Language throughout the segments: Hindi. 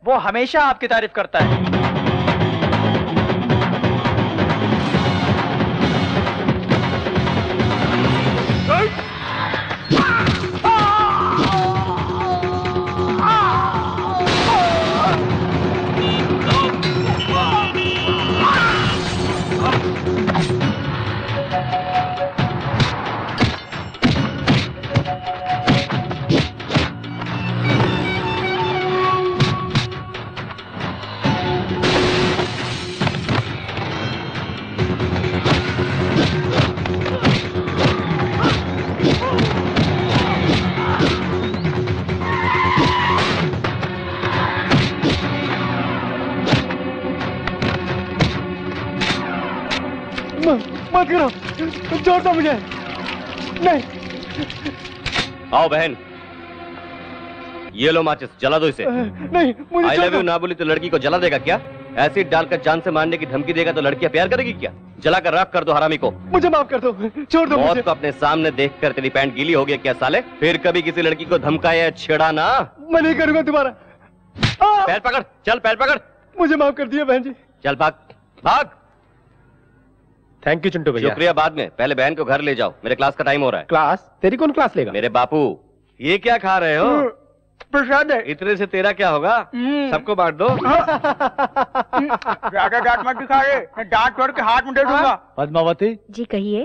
वो हमेशा आपकी तारीफ करता है। मत करो, छोड़ दो मुझे। नहीं। आओ बहन, ये लो माचिस, जला दो इसे। नहीं, मुझे आई लव यू ना बोली तो लड़की को जला देगा क्या? एसिड डालकर जान से मारने की धमकी देगा तो लड़कियां प्यार करेगी क्या? जलाकर राख कर दो हरामी को। मुझे माफ कर दो, छोड़ दो मुझे। मौत को अपने सामने देखकर तेरी पैंट गीली हो गई क्या साले? फिर कभी किसी लड़की को धमकाया छेड़ा ना। मैं नहीं करूंगा दोबारा। पैर पकड़, चल पैर पकड़। मुझे माफ कर दिया बहन जी। चल भाग, भाग। थैंक यू चिंटू भैया। शुक्रिया बाद में, पहले बहन को घर ले जाओ, मेरे क्लास का टाइम हो रहा है। क्लास? तेरी कौन क्लास लेगा? मेरे बापू। ये क्या खा रहे हो? प्रसाद है। इतने से तेरा क्या होगा? सबको बांट दो। ज्यादा डांट मत दिखा रे, मैं डांट छोड़ के हाथ में दे दूंगा। पद्मावती जी कहिए।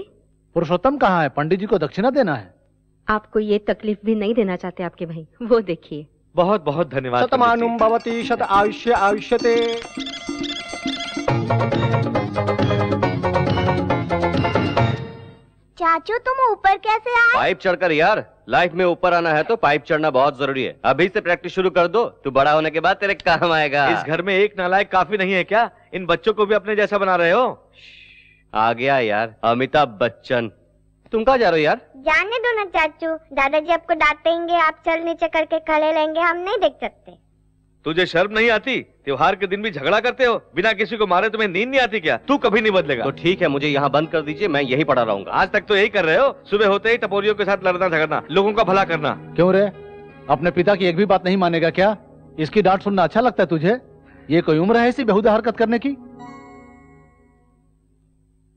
पुरुषोत्तम कहाँ है? पंडित जी को दक्षिणा देना है। आपको ये तकलीफ भी नहीं देना चाहते आपके भाई, वो देखिए। बहुत बहुत धन्यवाद। शतमानुम भवति शत आयुष्य आयुष्यते। चाचू तुम ऊपर कैसे आए? पाइप चढ़कर यार, लाइफ में ऊपर आना है तो पाइप चढ़ना बहुत जरूरी है। अभी से प्रैक्टिस शुरू कर दो, तू बड़ा होने के बाद तेरे काम आएगा। इस घर में एक नालायक काफी नहीं है क्या? इन बच्चों को भी अपने जैसा बना रहे हो? आ गया यार अमिताभ बच्चन। तुम कहाँ जा रहे हो यार? जाने दो ना चाचू, दादाजी आपको डांटेंगे, आप चल नीचे करके खड़े रहेंगे, हम नहीं देख सकते। तुझे शर्म नहीं आती? त्योहार के दिन भी झगड़ा करते हो, बिना किसी को मारे तुम्हें नींद नहीं आती क्या? तू कभी नहीं बदलेगा। तो ठीक है, मुझे यहाँ बंद कर दीजिए, मैं यही पड़ा रहूंगा। आज तक तो यही कर रहे हो, सुबह होते ही टपोरियों के साथ लड़ना झगड़ना, लोगों का भला करना। क्यों रे, अपने पिता की एक भी बात नहीं मानेगा क्या? इसकी डांट सुनना अच्छा लगता है तुझे? ये कोई उम्र है ऐसी बेहुदा हरकत करने की?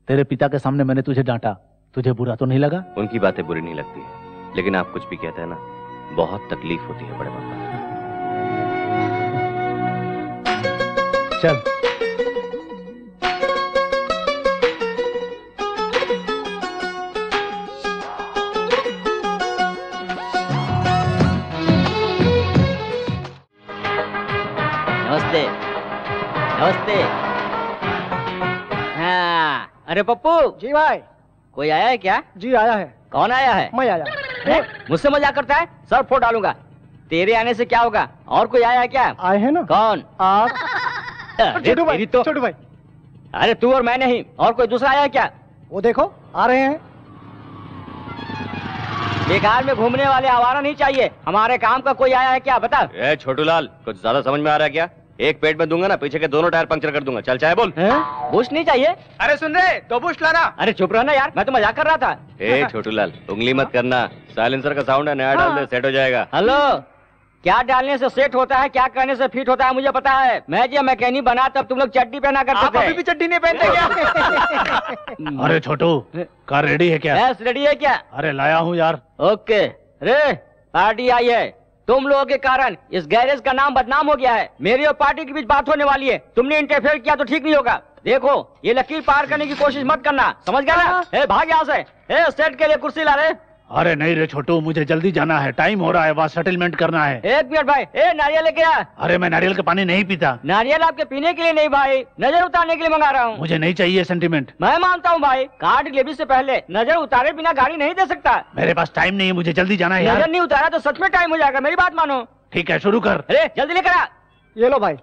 तेरे पिता के सामने मैंने तुझे डांटा, तुझे बुरा तो नहीं लगा? उनकी बातें बुरी नहीं लगती है, लेकिन आप कुछ भी कहते हैं ना, बहुत तकलीफ होती है बड़े पापा। चल। नमस्ते। नमस्ते। हाँ, अरे पप्पू। जी भाई। कोई आया है क्या? जी आया है। कौन आया है? मैं आया। मुझसे मजाक करता है? सर फोड़ डालूंगा। तेरे आने से क्या होगा? और कोई आया है क्या? आए हैं ना। कौन? आप। छोटू भाई, तो छोटू भाई। अरे तू और मैं नहीं, और कोई दूसरा आया है क्या? वो देखो आ रहे हैं। बेकार में घूमने वाले आवारा नहीं चाहिए, हमारे काम का कोई आया है क्या? बता। छोटू लाल, कुछ ज्यादा समझ में आ रहा है क्या? एक पेट में दूंगा ना, पीछे के दोनों टायर पंक्चर कर दूंगा। चल चाहे बोल। बुश नहीं चाहिए? अरे सुन रहे, दो बुश लाना। अरे चुप रहना यार, मैं तो मजाक कर रहा था। छोटू लाल, उंगली मत करना, साइलेंसर का साउंड है, नया डाल दे, सेट हो जाएगा। हेलो, क्या डालने से सेट होता है, क्या करने से फिट होता है मुझे पता है। मैं जब मैकेनिक बना तब तुम लोग चड्डी पहना करते थे। आप अभी भी चड्डी नहीं पहनते क्या? अरे छोटू, कार रेडी है क्या? यस रेडी है क्या? अरे लाया हूँ यार। ओके। रे पार्टी आई है, तुम लोगों के कारण इस गैरेज का नाम बदनाम हो गया है। मेरी और पार्टी के बीच बात होने वाली है, तुमने इंटरफेयर किया तो ठीक नहीं होगा। देखो ये लकीर पार करने की कोशिश मत करना, समझ गया ना? भाग यहाँ से। सेट के लिए कुर्सी ला रहे। अरे नहीं रे छोटू, मुझे जल्दी जाना है, टाइम हो रहा है, वहाँ सेटलमेंट करना है। एक मिनट भाई, नारियल लेके आ। अरे मैं नारियल का पानी नहीं पीता। नारियल आपके पीने के लिए नहीं भाई, नजर उतारने के लिए मंगा रहा हूँ। मुझे नहीं चाहिए सेंटीमेंट। मैं मानता हूँ भाई, कार डिलीवरी से पहले नजर उतारे बिना गाड़ी नहीं दे सकता। मेरे पास टाइम नहीं है, मुझे जल्दी जाना है यार। नजर नहीं उतारा तो सच में टाइम हो जाएगा, मेरी बात मानो। ठीक है शुरू कर। अरे जल्दी लेकर आ। ये लो भाई।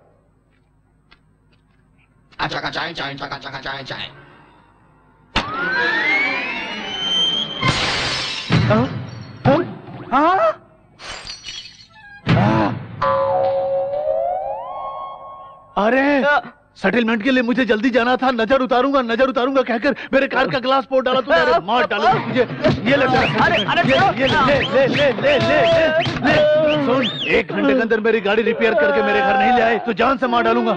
अरे सेटलमेंट के लिए मुझे जल्दी जाना था। नजर उतारूंगा कहकर मेरे कार का ग्लास फोड़ डाला तूने। अरे मार डालूंगा तुझे। ये ले सुन, 1 घंटे के अंदर मेरी गाड़ी रिपेयर करके मेरे घर नहीं ले आए तो जान से मार डालूंगा।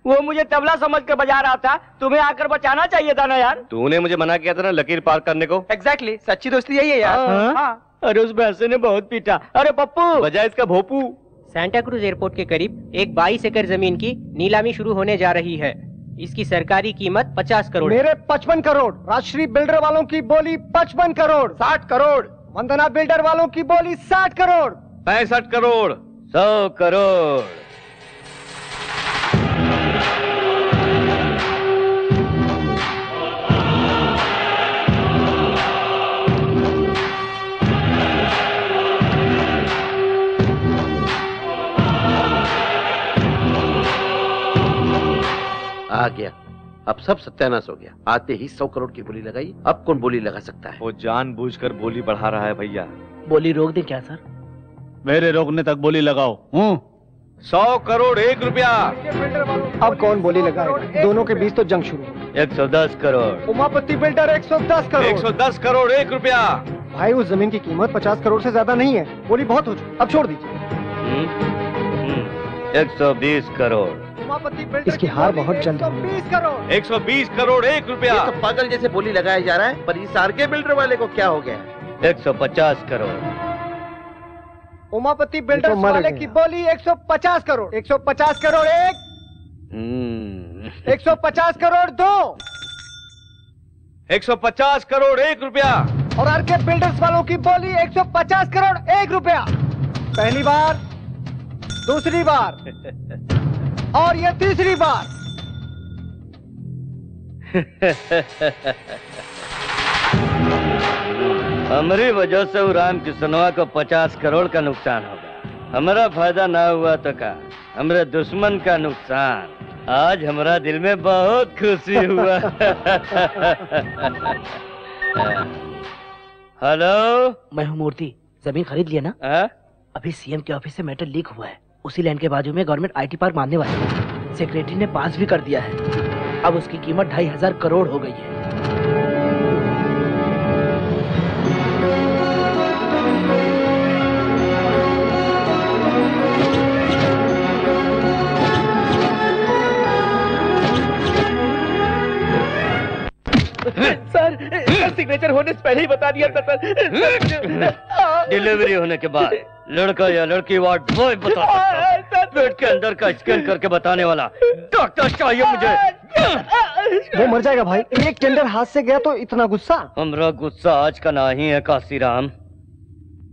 वो मुझे तबला समझ कर बजा रहा था, तुम्हें आकर बचाना चाहिए था ना यार। तूने मुझे मना किया था ना लकीर पार करने को। एग्जैक्टली, सच्ची दोस्ती यही है यार। हाँ। अरे उस भैंसे ने बहुत पीटा। अरे पप्पू, बजा इसका भोपू। सांता क्रूज एयरपोर्ट के करीब एक 22 एकड़ जमीन की नीलामी शुरू होने जा रही है। इसकी सरकारी कीमत 50 करोड़। मेरे 55 करोड़। राजश्री बिल्डर वालों की बोली 55 करोड़। 60 करोड़। वंदना बिल्डर वालों की बोली 60 करोड़। 65 करोड़। 100 करोड़। आ गया। अब सब सत्यानाश हो गया। आते ही 100 करोड़ की बोली लगाई। अब कौन बोली लगा सकता है? वो जानबूझकर बोली बढ़ा रहा है भैया। बोली रोक दे क्या सर? मेरे रोकने तक बोली लगाओ। 100 करोड़ 1 रुपया। अब कौन बोली लगाएगा? दोनों के बीच तो जंग शुरू। 110 करोड़। उमापति बिल्डर 110 करोड़। 110 करोड़ 1 रुपया। भाई उस जमीन की कीमत 50 करोड़ से ज्यादा नहीं है। बोली बहुत हो चुकी, अब छोड़ दीजिए। 120 करोड़। इसकी हार बहुत जल्द है। 120 करोड़। 120 करोड़ 1 रुपया। ये तो पागल जैसे बोली लगाया जा रहा है, पर इस आर के बिल्डर वाले को क्या हो गया? 150 करोड़। उमापति बिल्डर्स वाले की बोली 150 करोड़। 150 करोड़ 1। 150 करोड़ 2। 150 करोड़ 1 रुपया। और आर के बिल्डर्स वालों की बोली 150 करोड़ 1 रुपया। पहली बार, दूसरी बार और ये तीसरी बार। हमारी वजह से राम किसनवा को 50 करोड़ का नुकसान होगा। हमारा फायदा ना हुआ तो क्या, हमारे दुश्मन का नुकसान। आज हमारा दिल में बहुत खुशी हुआ। हेलो, मैं हूँ मूर्ति। जमीन खरीद लिया ना? अभी सीएम के ऑफिस से मैटर लीक हुआ है। उसी लैंड के बाजू में गवर्नमेंट आईटी पार्क बांधने वाली है। सेक्रेटरी ने पास भी कर दिया है। अब उसकी कीमत 2500 करोड़ हो गई है। सर, सिग्नेचर होने से पहले ही बता दिया था सर। डिलीवरी होने के बाद लड़का या लड़की वार्ड बॉय बता सकता है। पेट के अंदर का स्कैन करके बताने वाला डॉक्टर चाहिए मुझे। वो मर जाएगा भाई। एक टेंडर हाथ से गया तो इतना गुस्सा? हमारा गुस्सा आज का नहीं है काशीराम,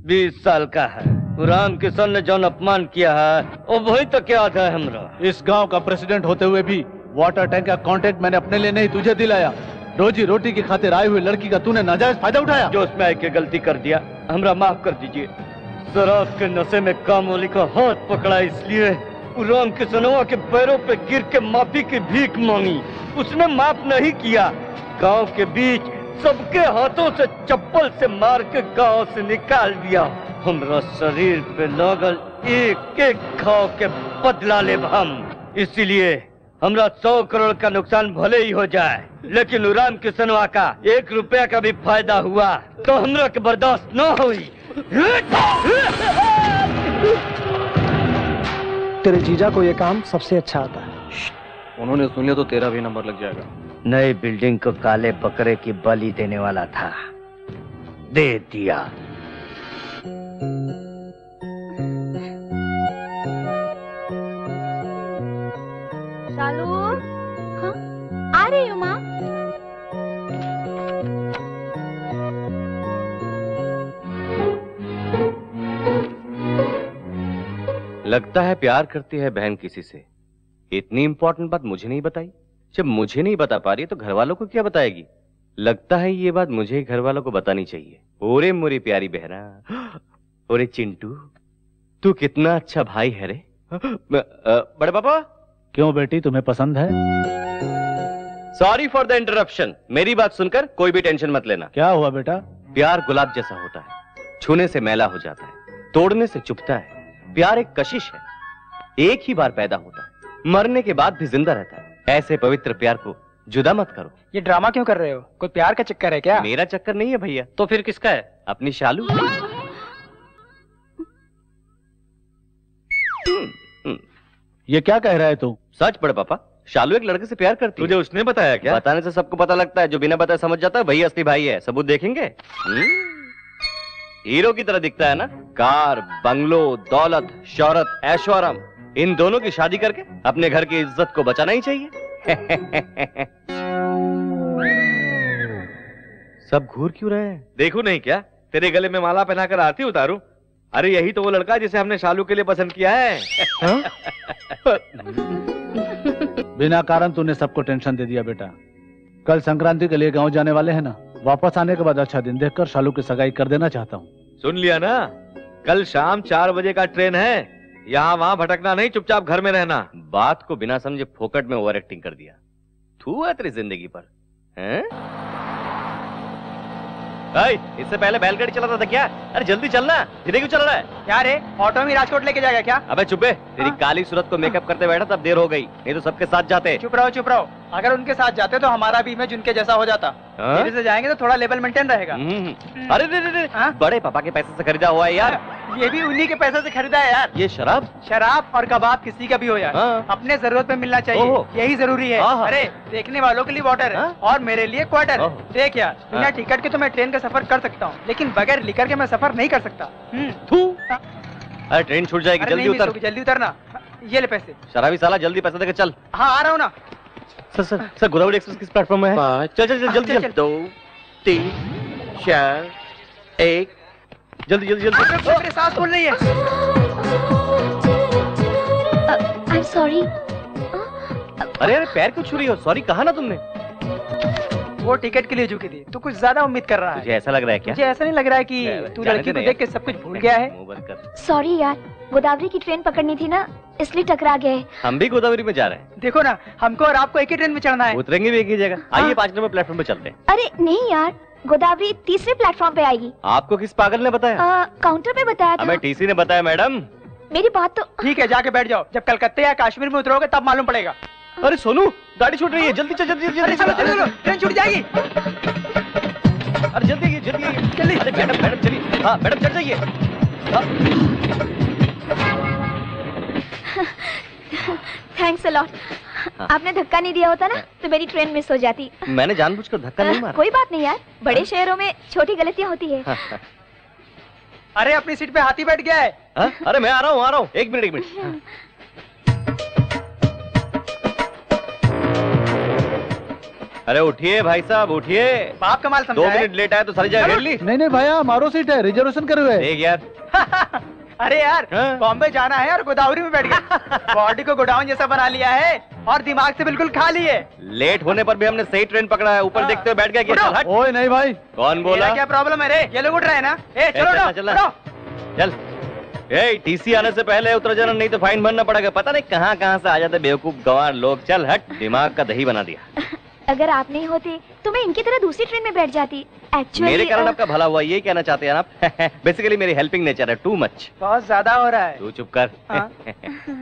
20 साल का है। राम किशन ने जो अपमान किया है वो वही तक याद है हमरा। इस गांव का प्रेसिडेंट होते हुए भी वाटर टैंक का कॉन्ट्रैक्ट मैंने अपने लिए नहीं तुझे दिलाया। रोजी रोटी की खातिर आई हुई लड़की का तूने नाजायज फायदा उठाया। जो उसमें आके गलती कर दिया, हमरा माफ कर दीजिए। शराब के नशे में कामोली का हाथ पकड़ा, इसलिए राम किशनवा के पैरों पे गिर के माफी की भीख मांगी। उसने माफ नहीं किया। गांव के बीच सबके हाथों से चप्पल से मार के गांव से निकाल दिया। हमरा शरीर पे लगल एक एक घाव के बदला लेब हम। इसीलिए हमरा 100 करोड़ का नुकसान भले ही हो जाए, लेकिन राम किशनवा का 1 रुपया का भी फायदा हुआ तो हमरा के बर्दाश्त न हुई। तेरे जीजा को ये काम सबसे अच्छा आता है। उन्होंने सुन लिया तो तेरा भी नंबर लग जाएगा। नई बिल्डिंग को काले बकरे की बलि देने वाला था, दे दिया। शालू, हाँ? आ रही हूँ माँ। लगता है प्यार करती है बहन किसी से। इतनी इंपॉर्टेंट बात मुझे नहीं बताई। जब मुझे नहीं बता पा रही तो घर वालों को क्या बताएगी। लगता है ये बात मुझे घर वालों को बतानी चाहिए। ओरे मोरी प्यारी बहना, ओरे चिंटू, तू कितना अच्छा भाई है रे। बड़े पापा। क्यों बेटी, तुम्हें पसंद है? Sorry for the interruption. मेरी बात सुनकर कोई भी टेंशन मत लेना। क्या हुआ बेटा? प्यार गुलाब जैसा होता है, छूने से मैला हो जाता है, तोड़ने से चुभता है। प्यार एक कशिश है, एक ही बार पैदा होता है, मरने के बाद भी जिंदा रहता है। ऐसे पवित्र प्यार को जुदा मत करो। ये ड्रामा क्यों कर रहे हो? कोई प्यार का चक्कर है क्या? मेरा चक्कर नहीं है भैया। तो फिर किसका है? अपनी शालू। ये क्या कह रहा है तू? सच पढ़ पापा, शालू एक लड़के से प्यार करती है। तुझे उसने बताया क्या? बताने से सबको पता लगता है, जो बिना बताए समझ जाता है वही असली भाई है। सबूत देखेंगे? हीरो की तरह दिखता है ना? कार, बंगलो, दौलत, शोहरत, ऐशोआराम, इन दोनों की शादी करके अपने घर की इज्जत को बचाना ही चाहिए। सब घूर क्यों रहे हैं? देखो नहीं क्या, तेरे गले में माला पहनाकर आरती उतारूं? अरे यही तो वो लड़का जिसे हमने शालू के लिए पसंद किया है। बिना कारण तूने सबको टेंशन दे दिया बेटा। कल संक्रांति के लिए गांव जाने वाले हैं ना, वापस आने के बाद अच्छा दिन देखकर शालू की सगाई कर देना चाहता हूँ। सुन लिया ना, कल शाम 4 बजे का ट्रेन है। यहाँ वहाँ भटकना नहीं, चुपचाप घर में रहना। बात को बिना समझे फोकट में ओवर एक्टिंग कर दिया। थू है तेरी जिंदगी पर, हैं? इससे पहले बैलगाड़ी चलाता था क्या? अरे जल्दी चलना, धीरे क्यों चल रहा है? क्या रे, ऑटो में राजकोट लेके जाएगा क्या? अबे चुप है, तेरी काली सूरत को मेकअप करते बैठा तब देर हो गई, नहीं तो सबके साथ जाते। चुप रहो चुप रहो। अगर उनके साथ जाते तो हमारा भी इमेज उनके जैसा हो जाता। धीरे से जाएंगे तो थोड़ा लेवल मेंटेन रहेगा। अरे रे, बड़े पापा के पैसे से खरीदा हुआ है यार। ये भी उन्हीं के पैसे से खरीदा है यार। ये शराब और कबाब किसी का भी हो यार, अपने जरूरत पे मिलना चाहिए, यही जरूरी है। अरे देखने वालों के लिए वाटर और मेरे लिए क्वार्टर। देख यार, बिना टिकट के तो मैं ट्रेन का सफर कर सकता हूँ, लेकिन बगैर लिकर के मैं सफर नहीं कर सकता। अरे ट्रेन छूट जाएगी, जल्दी उतर। जल्दी उतरना। ये ले पैसे। शराबी साला, जल्दी पैसे देकर चल। हाँ आ रहा हूँ ना। सर गोदावरी एक्सप्रेस किस प्लेटफॉर्म में है? 5 चल जल्दी 2 3 4 1 जल्दी। मेरे सांस फूल रही है। I am sorry. अरे पैर क्यों छू रही हो? सॉरी कहा ना तुमने। वो टिकट के लिए झुकी थी, तू कुछ ज्यादा उम्मीद कर रहा है। तुझे ऐसा लग रहा है क्या? मुझे ऐसा नहीं लग रहा है कि तू लड़की को देख के सब कुछ भूल गया है। सॉरी यार, गोदावरी की ट्रेन पकड़नी थी ना, इसलिए टकरा गए। हम भी गोदावरी में जा रहे हैं। देखो ना, हमको और आपको एक ही ट्रेन में चढ़ना है। उतरेंगे भी एक ही जगह। आइए 5 नंबर प्लेटफॉर्म पे चलते हैं। अरे नहीं यार, गोदावरी तीसरे प्लेटफॉर्म पे आएगी। आपको किस पागल ने बताया? काउंटर पे बताया था। हमें टीसी ने बताया मैडम। मेरी बात तो ठीक है, जाके बैठ जाओ। जब कलकत्ते या कश्मीर में उतरोगे तब मालूम पड़ेगा। अरे सोनू, गाड़ी छूट रही है, जल्दी चल। अरे चलो, ट्रेन छूट जाएगी। अरे जल्दी। अरे मैडम चलिए। हाँ मैडम चढ़ जाइए। Thanks a lot. आपने धक्का नहीं दिया होता ना तो मेरी ट्रेन मिस हो जाती। मैंने जानबूझकर धक्का नहीं मारा। कोई बात नहीं यार, बड़े शहरों में छोटी गलतियां होती है। अरे अपनी सीट पे हाथी बैठ गया है। अरे मैं आ रहा हूँ। एक मिनट। अरे उठिए भाई साहब, उठिए। बाप का माल समझा 2 मिनट लेट आया तो सारी जगह घेर ली। नहीं भैया, हमारो सीट है, रिजर्वेशन करे हुए। देख यार। अरे यार, बॉम्बे जाना है और गोदावरी में बैठ गए। बॉडी को गोडाउन जैसा बना लिया है और दिमाग से बिल्कुल खाली है। लेट होने पर भी हमने सही ट्रेन पकड़ा है। ऊपर देखते हुए बैठ गया क्या? ओए नहीं भाई। कौन बोला? क्या प्रॉब्लम है रे? ये लोग उठ रहे हैं ना। चल। टीसी आने से पहले उतर जाना, नहीं तो फाइन भरना पड़ेगा। पता नहीं कहाँ से आ जाते बेवकूफ गंवार लोग। चल हट, दिमाग का दही बना दिया। अगर आप नहीं होते तो मैं इनकी तरह दूसरी ट्रेन में बैठ जाती। एक्चुअली मेरे कारण आपका भला हुआ, ये कहना चाहते हैं आप? बेसिकली मेरी हेल्पिंग नेचर है, टू मच। बहुत ज्यादा हो रहा है। तू चुप कर।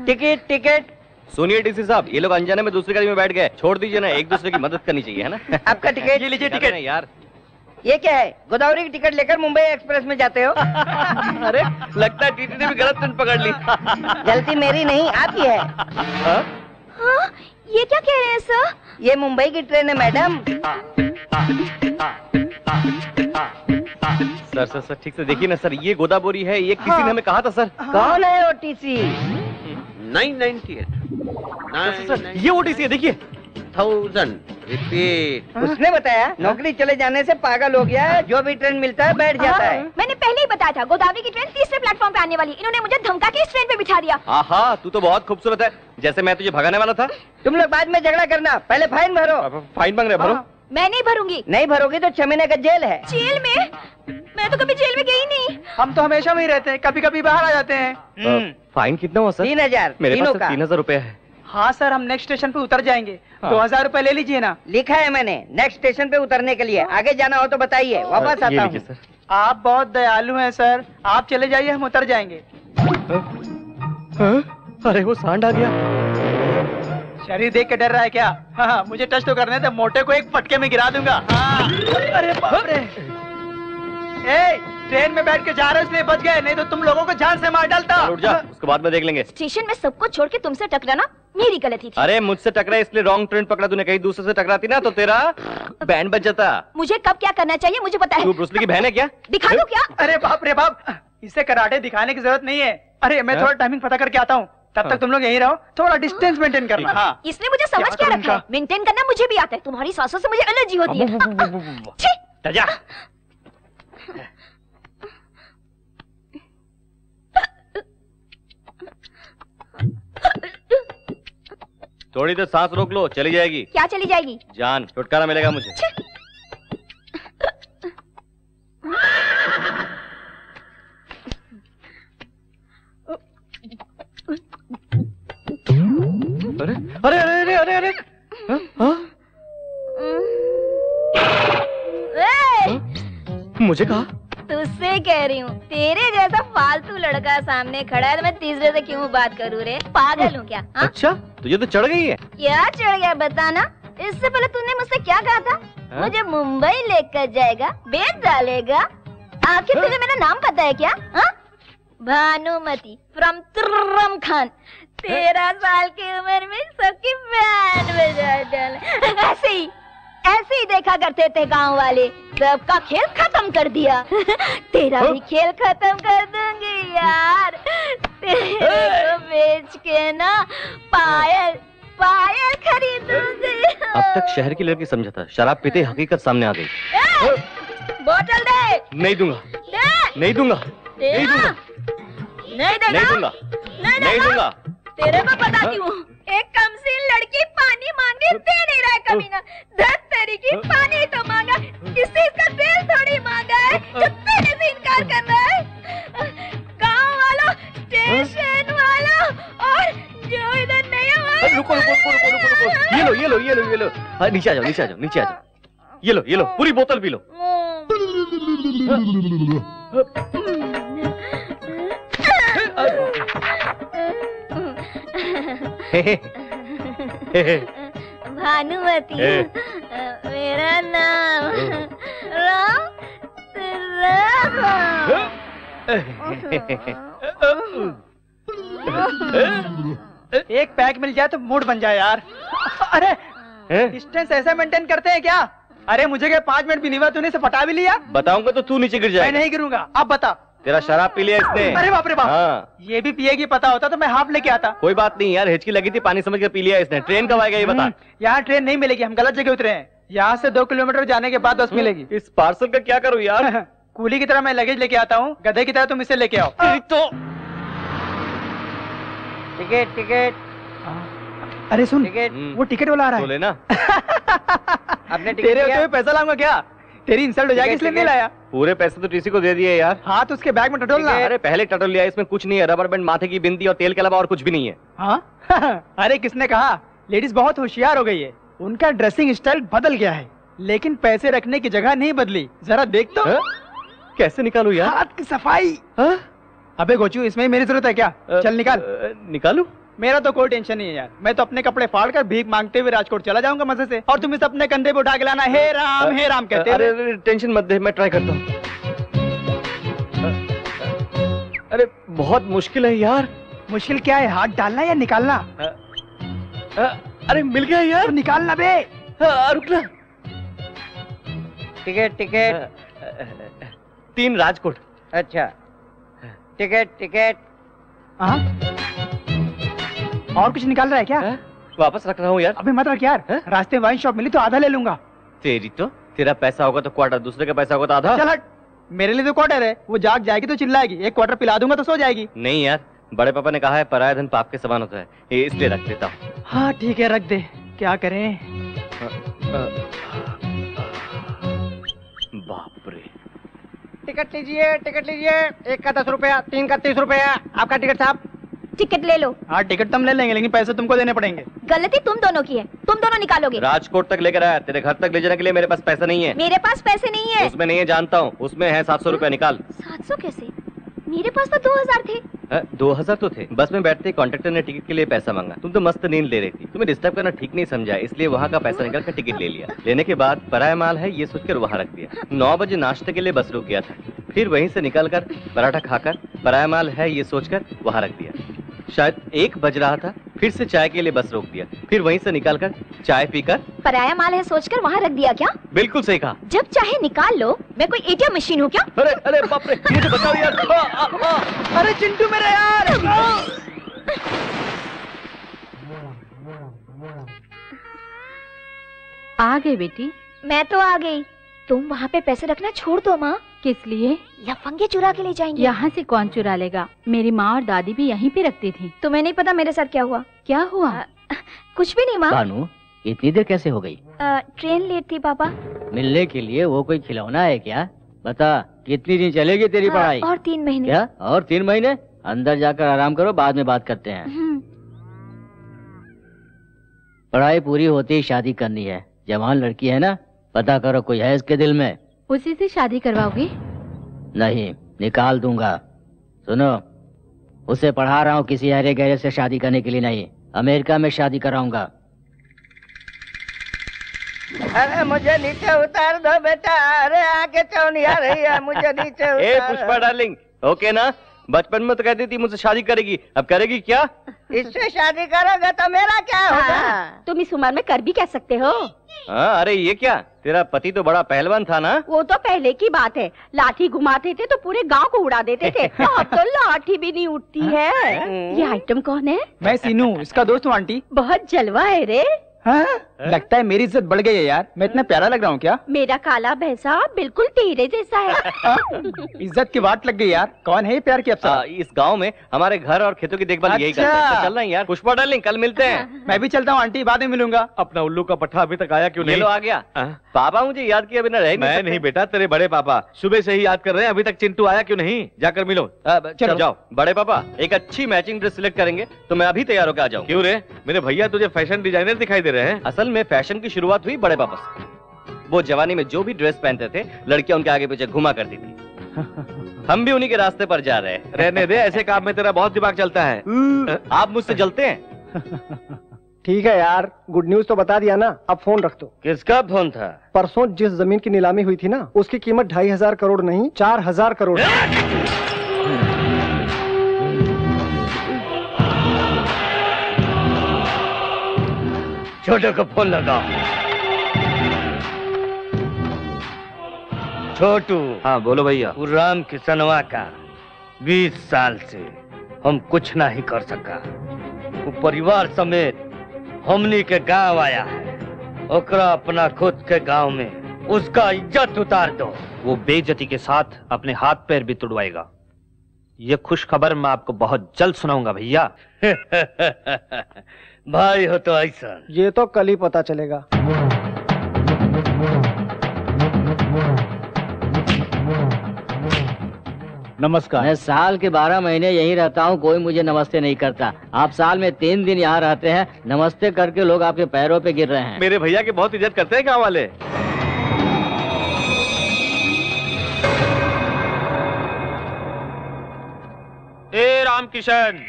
टिकट। सुनिए टीसी साहब, ये लोग अनजाने में दूसरी गाड़ी में बैठ गए। छोड़ दीजिए ना, एक दूसरे की मदद करनी चाहिए, है ना? आपका टिकट। ये लीजिए टिकट। यार ये क्या है? गोदावरी की टिकट लेकर मुंबई एक्सप्रेस में जाते हो? अरे लगता है टीटी ने भी गलत ट्रेन पकड़ ली। गलती मेरी नहीं, आपकी है। हाँ, ये क्या कह रहे हैं सर? ये मुंबई की ट्रेन है मैडम। सर ठीक से देखिए ना सर, ये गोदावरी है। ये किसी ने हमें कहा था सर। कौन है ओटीसी? 998 सर ये ओटीसी है, देखिए। 1000 रिपीट। उसने बताया नौकरी चले जाने से पागल हो गया है, जो भी ट्रेन मिलता है बैठ जाता है। मैंने पहले ही बताया था गोदावरी की ट्रेन तीसरे प्लेटफॉर्म पे आने वाली। इन्होंने मुझे धमका के इस ट्रेन पे बिठा दिया। आहा, तू तो बहुत खूबसूरत है, जैसे मैं तुझे भगाने वाला था। तुम लोग बाद में झगड़ा करना, पहले फाइन भरो। फाइन मांग रहे, भरो। मैं नहीं भरूंगी। नहीं भरोगी तो 6 महीने का जेल है। जेल में? मैं तो कभी जेल में गई नहीं। हम तो हमेशा वहीं रहते हैं, कभी कभी बाहर आ जाते हैं। फाइन कितना हुआ सर? 3000। मेरे पास 3000 रुपए है। हाँ सर, हम नेक्स्ट स्टेशन पे उतर जाएंगे। 2000 रुपए ले लीजिए ना। लिखा है मैंने, नेक्स्ट स्टेशन पे उतरने के लिए। आगे जाना हो तो बताइए, वापस आता हूँ। आप बहुत दयालु हैं सर, आप चले जाइए, हम उतर जाएंगे। अरे वो सांड आ गया। शरीर देख के डर रहा है क्या? हाँ, मुझे टच तो करने दे, मोटे को एक फटके में गिरा दूंगा। हाँ। अरे बाप रे। ए, ट्रेन में बैठ के जा रहे हो इसलिए बच गए, नहीं तो तुम लोगों को जान से मार डालता। उठ जा, उसके बाद में देख लेंगे। स्टेशन में सबको छोड़ के तुमसे टकराना मेरी गलती थी। अरे मुझसे टकरा इसलिए रॉन्ग ट्रेन पकड़ा तूने, कहीं दूसरे से टकराती ना तो तेरा बैंड बज जाता। मुझे कब क्या करना चाहिए मुझे पता है। तू ब्रूस ली की बहन है क्या? दिखा दो क्या? अरे बाप रे बाप, इसे कराटे दिखाने की जरूरत नहीं है। अरे मैं थोड़ा टाइमिंग पता करके आता हूँ, तब तक तुम लोग यहीं रहो, थोड़ा डिस्टेंस मेंटेन करना। हाँ। इसने मुझे समझ क्या रखा है? मेंटेन करना मुझे भी आता है, तुम्हारी सासों से मुझे एलर्जी होती है। जा। थोड़ी देर सांस रोक लो, चली जाएगी। क्या चली जाएगी? जान, छुटकारा मिलेगा मुझे। अरे अरे अरे अरे अरे मुझे कहा? तुझसे कह रही हूँ, तेरे जैसा फालतू लड़का सामने खड़ा है तो मैं तीसरे से क्यों बात करूँ रे? पागल हूँ क्या? हा? अच्छा, तुझे तो चढ़ गई है। क्या चढ़ गया बताना? इससे पहले तूने मुझसे क्या कहा था? मुझे मुंबई लेकर जाएगा, बेच डालेगा। आखिर तुझे मेरा नाम पता है क्या? हा? भानुमति फ्रॉम तुर्रम खान। 13 साल की उम्र में सबकी बैंड बजा डाला। ऐसे ही देखा करते थे गांव वाले, सबका खेल खत्म कर दिया। तेरा भी खेल खत्म कर दूंगी यार। तेरे को बेच के ना पायल खरीदूंगी। अब तक शहर की लड़की समझा था, शराब पीते हकीकत सामने आ गई। बोतल दे। नहीं दूंगा। नहीं दूंगा। नहीं दूंगा। नहीं दूंगा। नहीं दूंगा। तेरे को बताती हूँ, एक कमसीन लड़की पानी मांगी दे नहीं रहा है कमीना। धत तेरी की पानी तो मांगा, किसी का दिल थोड़ी मांगा है जो तेरे से इनकार कर रहा है। गांव वालों, स्टेशन वालों और जो इधर नहीं है। रुको रुको रुको रुको रुको रुको। ये लो ये लो ये लो ये लो। हाँ, नीचे आ जाओ नीचे आ जाओ नीचे आ जाओ। ये लो पूरी बोतल पी लो। भानुमति मेरा नाम राम एक पैक मिल जाए तो मूड बन जाए यार। अरे डिस्टेंस ऐसे मेंटेन करते हैं क्या? अरे मुझे क्या 5 मिनट भी नहीं हुआ, तूने इसे पटा भी लिया? बताऊंगा तो तू नीचे गिर जाएगा। मैं नहीं गिरूंगा, अब बता। तेरा शराब पी लिया इसने। अरे बाप रे बाप। हाँ। ये भी पिएगी, पता होता तो मैं हाफ लेके आता। कोई बात नहीं यार, हिचकी लगी थी, पानी समझ के पी लिया इसने। ट्रेन कब आएगा ये बता। यहाँ ट्रेन नहीं मिलेगी, हम गलत जगह उतरे हैं। यहाँ से 2 किलोमीटर जाने के बाद बस मिलेगी। इस पार्सल का क्या करूँ यार? कूली की तरह मैं लगेज लेके आता हूँ, गधे की तरह तुम इसे लेके आओ। तो टिकट। अरे सुन, वो टिकट वाला आ रहा है। तो लेना। अपने टिकट तेरे होते हुए पैसा लाऊंगा क्या? तेरी इंसल्ट हो जाएगी इसलिए नहीं लाया। पूरे पैसे तो टीसी को दे दिए यार। हाँ तो उसके बैग में टटोलना। अरे पहले टटोल लिया, इसमें कुछ नहीं है, रबर बैंड, माथे की बिंदी और तेल के अलावा और कुछ भी नहीं है। हाँ? अरे किसने कहा? लेडीज बहुत होशियार हो गई है, उनका ड्रेसिंग स्टाइल बदल गया है, लेकिन पैसे रखने की जगह नहीं बदली। जरा देख तो। कैसे निकालू यार? हाथ की सफाई। अबे गोचू, इसमें मेरी जरूरत है क्या? चल निकाल। निकालू? मेरा तो कोई टेंशन नहीं है यार, मैं तो अपने कपड़े फाड़ कर भीख मांगते हुए राजकोट चला जाऊंगा मजे से, और तुम इसे अपने कंधे पे उठा के लाना हे राम कहते। अरे टेंशन मत दे, मैं ट्राई करता हूँ। अरे बहुत मुश्किल है यार। मुश्किल क्या है, हाथ डालना या निकालना? अरे मिल गया यार। तो निकालना बे। रुकना। टिकट 3 राजकोट। अच्छा टिकट। हाँ, और कुछ निकाल रहा है क्या? वापस रख रहा हूँ यार। अबे मत रख यार, रास्ते में वाइन शॉप मिली तो आधा ले लूंगा। तेरी तो, तेरा पैसा होगा तो क्वार्टर, दूसरे का पैसा होगा तो आधा। चल हट, मेरे लिए तो क्वार्टर है, वो जाग जाएगी तो चिल्लाएगी, 1 क्वार्टर पिला दूंगा तो सो जाएगी। नहीं यार, बड़े पापा ने कहा है पराया धन पाप के समान होता है, ये इसलिए रख देता हूँ। हाँ ठीक है, रख दे, क्या करें। बाप रे। टिकट लीजिए 1 का 10 रुपया, 3 का 30 रुपया। आपका टिकट साहब। टिकट ले लो। हाँ टिकट तुम ले लेंगे, लेकिन पैसे तुमको देने पड़ेंगे। गलती तुम दोनों की है, तुम दोनों निकालोगे। राजकोट तक लेकर आया, तेरे घर तक ले जाने के लिए मेरे पास पैसा नहीं है। मेरे पास पैसे नहीं है। उसमें नहीं है जानता हूँ, उसमें है 700 रुपया, निकाल। 700 कैसे? मेरे पास तो 2000 थे। 2000 तो थे। बस में बैठते कंडक्टर ने टिकट के लिए पैसा मांगा। तुम तो मस्त नींद ले रही थी, तुम्हें डिस्टर्ब करना ठीक नहीं समझा, इसलिए वहाँ का पैसा निकाल कर टिकट ले लिया। लेने के बाद पराया माल है ये सोचकर वहाँ रख दिया। 9 बजे नाश्ते के लिए बस रुक गया था, फिर वहीं से निकलकर पराठा खाकर पराया माल है ये सोचकर वहाँ रख दिया। शायद 1 बज रहा था, फिर से चाय के लिए बस रोक दिया, फिर वहीं से निकालकर चाय पीकर पराया माल है सोचकर वहाँ रख दिया क्या? बिल्कुल सही कहा। जब चाहे निकाल लो, मैं कोई एटीएम मशीन हूँ क्या? अरे अरे बाप रे, ये तो बताओ यार। अरे चिंटू मेरा यार। आ गए बेटी? मैं तो आ गई। तुम वहाँ पे पैसे रखना छोड़ दो माँ। किस लिए? लफंगे चुरा के ले जाएंगे। यहाँ से कौन चुरा लेगा? मेरी माँ और दादी भी यहीं पे रखती थी। तुम्हें नहीं पता मेरे साथ क्या हुआ? क्या हुआ? कुछ भी नहीं माँ। भानु, इतनी देर कैसे हो गई? ट्रेन लेट थी पापा। मिलने के लिए वो कोई खिलौना है क्या? बता, कितनी दिन चलेगी तेरी पढ़ाई? और 3 महीने। क्या? और 3 महीने? अंदर जाकर आराम करो, बाद में बात करते हैं। पढ़ाई पूरी होते ही शादी करनी है। जवान लड़की है ना, पता करो कोई है इसके दिल में। उसी से शादी करवाओगे? नहीं, निकाल दूंगा। सुनो, उसे पढ़ा रहा हूँ किसी हरे गहरे से शादी करने के लिए नहीं, अमेरिका में शादी कराऊंगा। अरे मुझे नीचे उतार दो बेटा। अरे आके चौनी आ रही है, मुझे नीचे उतार। ए पुष्पा डार्लिंग, ओके ना? बचपन में तो कहती थी मुझसे शादी करेगी, अब करेगी क्या? इससे शादी करोगे तो मेरा क्या होगा? तुम इस उम्र में कर भी कह सकते हो। हाँ, अरे ये क्या, तेरा पति तो बड़ा पहलवान था ना? वो तो पहले की बात है, लाठी घुमाते थे तो पूरे गांव को उड़ा देते थे। अब तो लाठी भी नहीं उठती है। ये आइटम कौन है? मैं सीनू, इसका दोस्त हूँ आंटी। बहुत जलवा है रे। हाँ? लगता है मेरी इज्जत बढ़ गई है यार। मैं इतना प्यारा लग रहा हूँ क्या? मेरा काला भैंसा बिल्कुल तेरे जैसा है। इज्जत की बात लग गई यार। कौन है ये प्यार की अप्सरा? इस गांव में हमारे घर और खेतों की देखभाल यही करते हैं। तो चल रहे हैं यार। पुष्पा डार्लिंग, कल मिलते हैं। मैं भी चलता हूँ आंटी, बाद में मिलूंगा। अपना उल्लू का पट्टा अभी तक आया क्यों नहीं? ये लो आ गया। पापा मुझे याद किया बिना रह मैं नहीं बेटा, तेरे बड़े पापा सुबह से ही याद कर रहे हैं, अभी तक चिंटू आया क्यों नहीं? जाकर मिलो। चलो जाओ। बड़े पापा, एक अच्छी मैचिंग ड्रेस सिलेक्ट करेंगे तो मैं अभी तैयार होकर आ जाऊँ। क्यों रे, मेरे भैया तुझे फैशन डिजाइनर दिखाई दे रहे हैं। असल में फैशन की शुरुआत हुई बड़े पापा से। वो जवानी में जो भी ड्रेस पहनते थे, लड़कियां उनके आगे पीछे घुमा करती थी। हम भी उन्हीं के रास्ते पर जा रहे हैं। रहने दे, ऐसे काम में तेरा बहुत दिमाग चलता है। आप मुझसे जलते हैं? ठीक है यार, गुड न्यूज तो बता दिया ना, अब फोन रख दो। किसका फोन था? परसों जिस जमीन की नीलामी हुई थी ना, उसकी कीमत 2500 करोड़ नहीं 4000 करोड़। छोटे को फोन लगा। छोटू। हाँ बोलो भैया। राम किसनवा का 20 साल से हम कुछ नहीं कर सका। वो परिवार समेत हमनी के गांव आया है, ओकरा अपना खुद के गांव में उसका इज्जत उतार दो। वो बेइज्जती के साथ अपने हाथ पैर भी तुड़वाएगा। ये खुश खबर मैं आपको बहुत जल्द सुनाऊंगा भैया। भाई हो तो ऐसा। ये तो कल ही पता चलेगा। नमस्कार। मैं साल के 12 महीने यहीं रहता हूँ, कोई मुझे नमस्ते नहीं करता। आप साल में 3 दिन यहाँ रहते हैं, नमस्ते करके लोग आपके पैरों पे गिर रहे हैं। मेरे भैया की बहुत इज्जत करते हैं गाँव वाले। ए रामकिशन।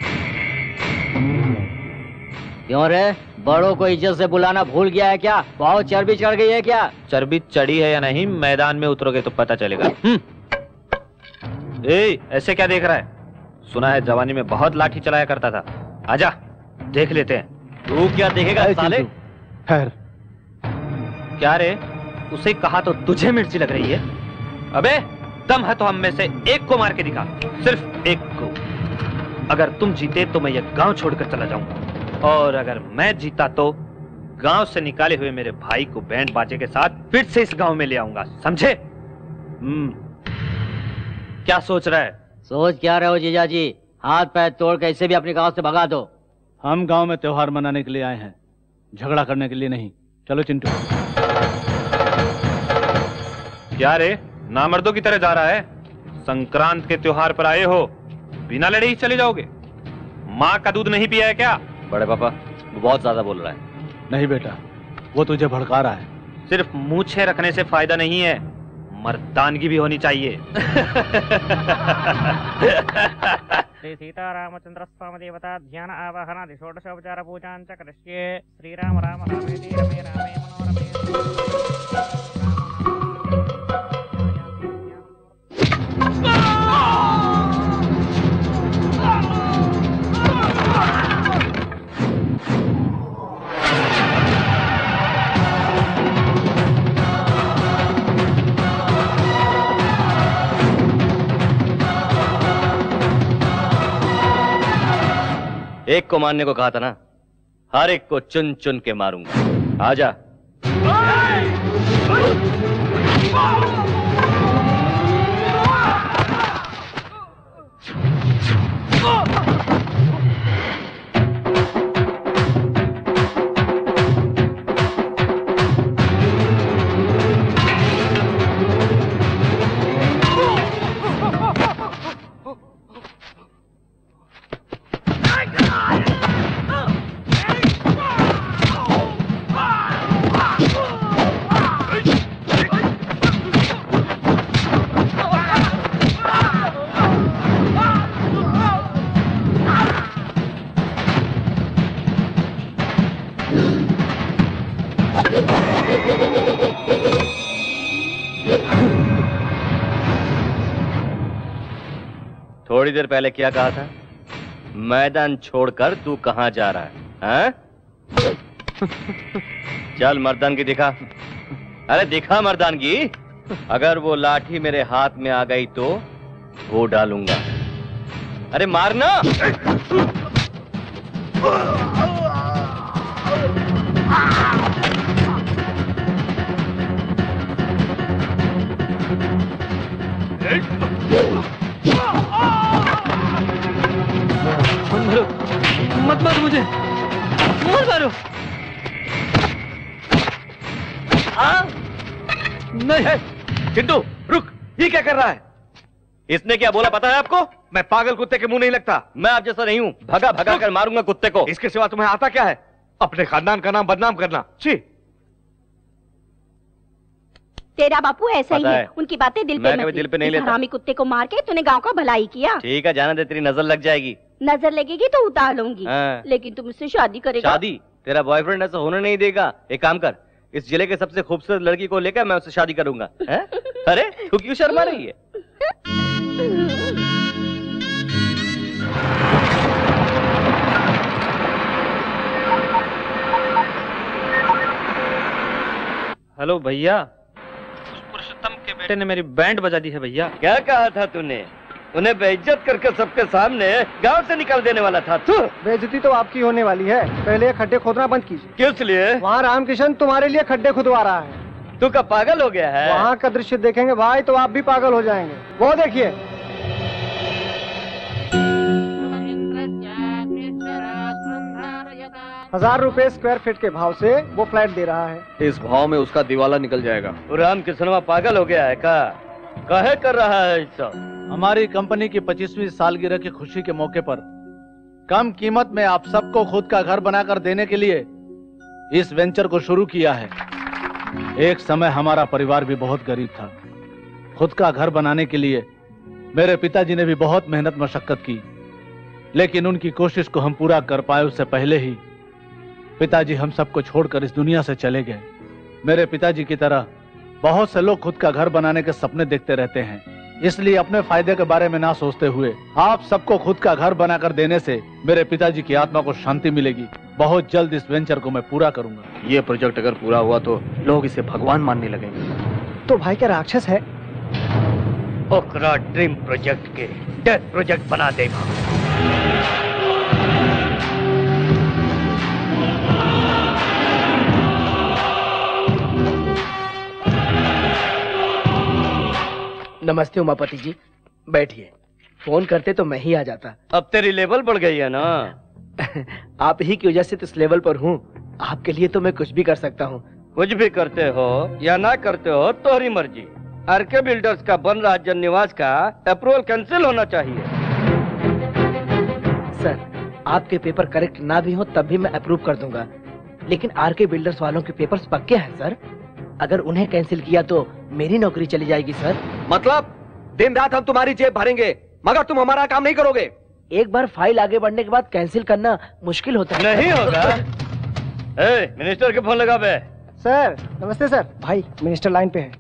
क्यों रे, बड़ों को इज्जत से बुलाना भूल गया है क्या? बहुत चर्बी चढ़ गई है क्या? चर्बी चढ़ी है या नहीं, मैदान में उतरोगे तो पता चलेगा। ए, ऐसे क्या देख रहा है? सुना है जवानी में बहुत लाठी चलाया करता था। आजा देख लेते हैं। तू क्या देखेगा साले? खैर क्या रे, उसे कहा तो तुझे मिर्ची लग रही है? अबे दम है तो हम में से एक को मार के दिखा, सिर्फ एक को। अगर तुम जीते तो मैं ये गांव छोड़कर चला जाऊंगा, और अगर मैं जीता तो गांव से निकाले हुए मेरे भाई को बैंड बाजे के साथ फिर से इस गांव में ले आऊंगा, समझे? क्या सोच रहा है? सोच क्या रहे हो जीजा जी? हाथ पैर तोड़ के इसे भी अपने गांव से भगा दो। हम गांव में त्योहार मनाने के लिए आए हैं, झगड़ा करने के लिए नहीं। चलो चिंटू। क्या रे, नामर्दों की तरह जा रहा है? संक्रांत के त्योहार पर आए हो, बिना लड़े ही चले जाओगे? माँ का दूध नहीं पिया है क्या? बड़े पापा, वो बहुत ज्यादा बोल रहा है। नहीं बेटा, वो तुझे भड़का रहा है। सिर्फ मूछें रखने से फायदा नहीं है, मर्दानगी भी होनी चाहिए। श्री सीतारामचंद्र स्वामी देवता ध्यान आवाहनादि षोडशोपचार पूजां च करिष्ये। श्रीराम राम रामेति रमे रामे मनोरमे। एक को मारने को कहा था ना, हर एक को चुन चुन के मारूंगा। आजा। थोड़ी देर पहले क्या कहा था? मैदान छोड़कर तू कहां जा रहा है? हाँ? चल मर्दानगी दिखा। अरे दिखा मर्दानगी। अगर वो लाठी मेरे हाथ में आ गई तो वो डालूंगा। अरे मारना। मत मारो मुझे, मत मारो। नहीं चिंटू रुक, ये क्या कर रहा है? इसने क्या बोला पता है आपको? मैं पागल कुत्ते के मुंह नहीं लगता। मैं आप जैसा नहीं हूं, भगा भगा कर मारूंगा कुत्ते को। इसके सिवा तुम्हें आता क्या है? अपने खानदान का नाम बदनाम करना। छी। तेरा बापू ऐसा ही पता है, है। उनकी बातें दिल पे मैं मत कभी ले। दिल पे नहीं इस लेता। हरामी कुत्ते को मार के तूने गांव का भलाई किया। ठीक है जाना दे, तेरी नजर लग जाएगी। नजर लगेगी तो उतार लूंगी। हाँ। लेकिन तुम मुझसे शादी करेगा? शादी? तेरा बॉयफ्रेंड ऐसा होने नहीं देगा। एक काम कर, इस जिले के सबसे खूबसूरत लड़की को लेकर मैं उससे शादी करूंगा। हैं? अरे तू क्यों शर्मा रही है? हेलो भैया, उस पुरुषोत्तम के बेटे ने मेरी बैंड बजा दी है भैया। क्या कहा था तूने? उन्हें बेइज्जत करके सबके सामने गांव से निकाल देने वाला था तू। बेइज्जती तो आपकी होने वाली है। पहले ये खड्डे खोदना बंद कीजिए। किस लिए? वहाँ रामकिशन तुम्हारे लिए खड्डे खुदवा रहा है। तू का पागल हो गया है? वहाँ का दृश्य देखेंगे भाई तो आप भी पागल हो जाएंगे। वो देखिए। ₹1000 स्क्वायर फीट के भाव से वो फ्लैट दे रहा है। इस भाव में उसका दिवाला निकल जाएगा। राम किसनवा पागल हो गया है का? काहे कर रहा है ऐसा? हमारी कंपनी की 25वीं सालगिरह की खुशी के मौके पर कम कीमत में आप सबको खुद का घर बनाकर देने के लिए इस वेंचर को शुरू किया है। एक समय हमारा परिवार भी बहुत गरीब था। खुद का घर बनाने के लिए मेरे पिताजी ने भी बहुत मेहनत मशक्कत की, लेकिन उनकी कोशिश को हम पूरा कर पाए उससे पहले ही पिताजी हम सबको छोड़कर इस दुनिया से चले गए। मेरे पिताजी की तरह बहुत से लोग खुद का घर बनाने के सपने देखते रहते हैं, इसलिए अपने फायदे के बारे में ना सोचते हुए आप सबको खुद का घर बनाकर देने से मेरे पिताजी की आत्मा को शांति मिलेगी। बहुत जल्द इस वेंचर को मैं पूरा करूंगा। ये प्रोजेक्ट अगर पूरा हुआ तो लोग इसे भगवान मानने लगेंगे। तो भाई क्या राक्षस है? ओकरा ड्रीम प्रोजेक्ट के डेथ प्रोजेक्ट बना देगा। नमस्ते उमापति जी, बैठिए। फोन करते तो मैं ही आ जाता। अब तेरी लेवल बढ़ गई है ना। आप ही की वजह से तो इस लेवल पर हूँ। आपके लिए तो मैं कुछ भी कर सकता हूँ। कुछ भी करते हो या ना करते हो तोहरी मर्जी। आरके बिल्डर्स का बन रहा जन निवास का अप्रूवल कैंसिल होना चाहिए। सर, आपके पेपर करेक्ट ना भी हो तब भी मैं अप्रूव कर दूंगा, लेकिन आरके बिल्डर्स वालों के पेपर्स पक्के हैं सर। अगर उन्हें कैंसिल किया तो मेरी नौकरी चली जाएगी सर। मतलब दिन रात हम तुम्हारी जेब भरेंगे मगर तुम हमारा काम नहीं करोगे? एक बार फाइल आगे बढ़ने के बाद कैंसिल करना मुश्किल होता है। नहीं होगा। मिनिस्टर के फोन लगा बे। सर नमस्ते सर। भाई मिनिस्टर लाइन पे है।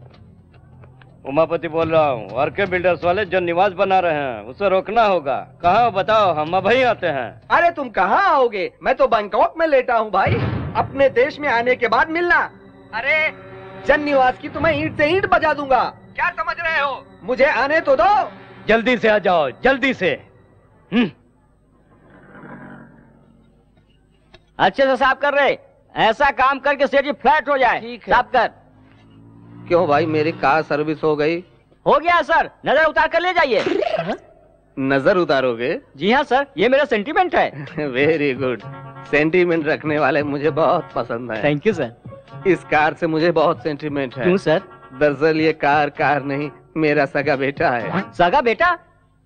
उमापति बोल रहा हूँ। आरके बिल्डर्स वाले जो निवास बना रहे हैं उसे रोकना होगा। कहाँ बताओ, हम अब ही आते हैं। अरे तुम कहाँ आओगे, मैं तो बैंकॉक में लेटा हूँ भाई। अपने देश में आने के बाद मिलना। अरे जन निवास की तुम्हें ईंट से ईंट बजा दूंगा, क्या समझ रहे हो? मुझे आने तो दो। जल्दी से आ जाओ, जल्दी से। अच्छे से साफ कर रहे, ऐसा काम करके सेठ जी फ्लैट हो जाए। ठीक है। साफ कर। क्यों भाई, मेरी कार सर्विस हो गई? हो गया सर, नजर उतार कर ले जाइए। नजर उतारोगे? जी हाँ सर, ये मेरा सेंटीमेंट है। Very good. सेंटीमेंट रखने वाले मुझे बहुत पसंद है। Thank you sir. इस कार से मुझे बहुत सेंटीमेंट है। क्यों सर? दरअसल ये कार नहीं, मेरा सगा बेटा है। सगा बेटा?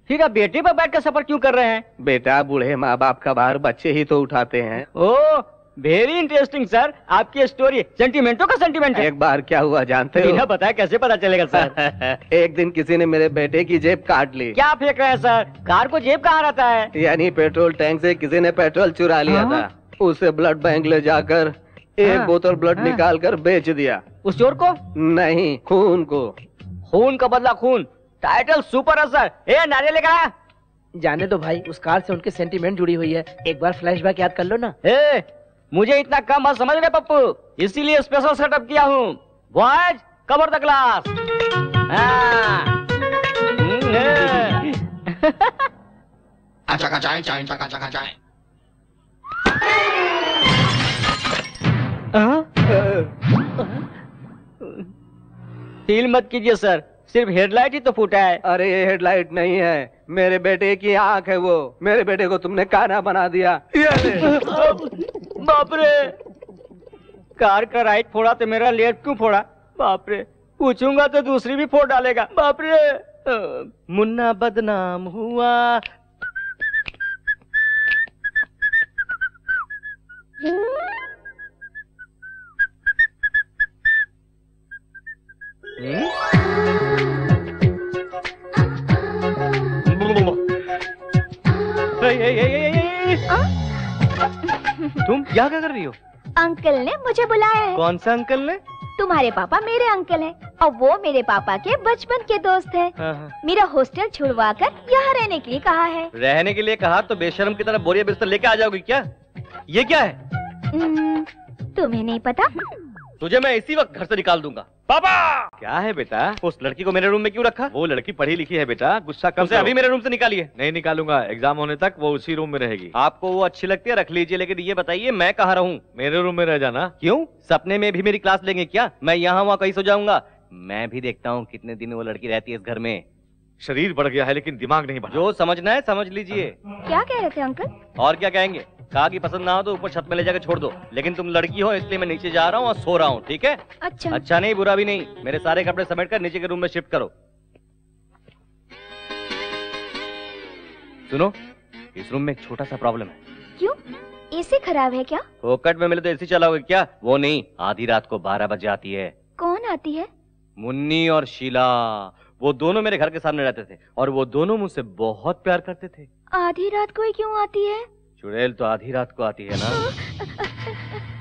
फिर आप बेटे पर बैठ कर सफर क्यों कर रहे हैं? बेटा, बूढ़े माँ बाप का भार बच्चे ही तो उठाते हैं। ओह, वेरी इंटरेस्टिंग सर। आपकी स्टोरी सेंटीमेंटों का सेंटीमेंट है। एक बार क्या हुआ जानते हो? बिना बताया कैसे पता चलेगा सर? एक दिन किसी ने मेरे बेटे की जेब काट ली। क्या फेंक रहे हैं सर? कार को जेब कहाँ रहता है? यानी पेट्रोल टैंक से किसी ने पेट्रोल चुरा लिया था। उसे ब्लड बैंक ले जाकर एक बोतल ब्लड निकाल कर बेच दिया। उस चोर को? नहीं, खून को। खून का बदला खून, टाइटल सुपर है सर। ए नारियल लेकर आ। जाने दो भाई, उस कार से उनके सेंटीमेंट जुड़ी हुई है। एक बार फ्लैशबैक याद कर लो ना। मुझे इतना कम मत समझ रहे पप्पू, इसीलिए स्पेशल सेटअप किया हूँ। Boys cover the glass. Feel मत कीजिए सर, सिर्फ हेडलाइट ही तो फूटा है। अरे ये हेडलाइट नहीं है, मेरे बेटे की आंख है वो। मेरे बेटे को तुमने काना बना दिया। बाप रे, कार का राइट फोड़ा तो मेरा लेफ्ट क्यों फोड़ा? बाप रे, पूछूंगा तो दूसरी भी फोड़ डालेगा। बाप रे, मुन्ना बदनाम हुआ। तुम क्या कर रही हो? अंकल ने मुझे बुलाया है। कौन सा अंकल ने? तुम्हारे पापा मेरे अंकल हैं और वो मेरे पापा के बचपन के दोस्त हैं। मेरा हॉस्टल छुड़वा कर यहाँ रहने के लिए कहा है। रहने के लिए कहा तो बेशर्म की तरह बोरिया बिस्तर लेके आ जाओगी क्या? ये क्या है? तुम्हें नहीं पता? तुझे मैं इसी वक्त घर से निकाल दूंगा। पापा! क्या है बेटा? उस लड़की को मेरे रूम में क्यों रखा? वो लड़की पढ़ी लिखी है बेटा, गुस्सा कम। उसे अभी मेरे रूम से निकालिए। नहीं निकालूंगा, एग्जाम होने तक वो उसी रूम में रहेगी। आपको वो अच्छी लगती है, रख लीजिए, लेकिन ये बताइए मैं कहाँ रहूँ? मेरे रूम में रह जाना। क्यों? सपने में भी मेरी क्लास लेंगे क्या? मैं यहाँ वहाँ कहीं सो जाऊंगा। मैं भी देखता हूँ कितने दिन वो लड़की रहती है इस घर में। शरीर बढ़ गया है लेकिन दिमाग नहीं बढ़ा। जो समझना है समझ लीजिए। क्या कह रहे थे अंकल? और क्या कहेंगे? कहा कि पसंद ना हो तो ऊपर छत में ले जाकर छोड़ दो, लेकिन तुम लड़की हो इसलिए मैं नीचे जा रहा हूँ और सो रहा हूँ, ठीक है? अच्छा। अच्छा नहीं, बुरा भी नहीं। मेरे सारे कपड़े समेट कर नीचे के रूम में शिफ्ट करो। सुनो, इस रूम में एक छोटा सा प्रॉब्लम है। क्यों? एसी खराब है क्या? फोकट में मिले तो एसी चलाओगे क्या? वो नहीं, आधी रात को 12 बजे आती है। कौन आती है? मुन्नी और शीला। वो दोनों मेरे घर के सामने रहते थे और वो दोनों मुझसे बहुत प्यार करते थे। आधी रात को ही क्यों आती है? चुड़ैल तो आधी रात को आती है ना।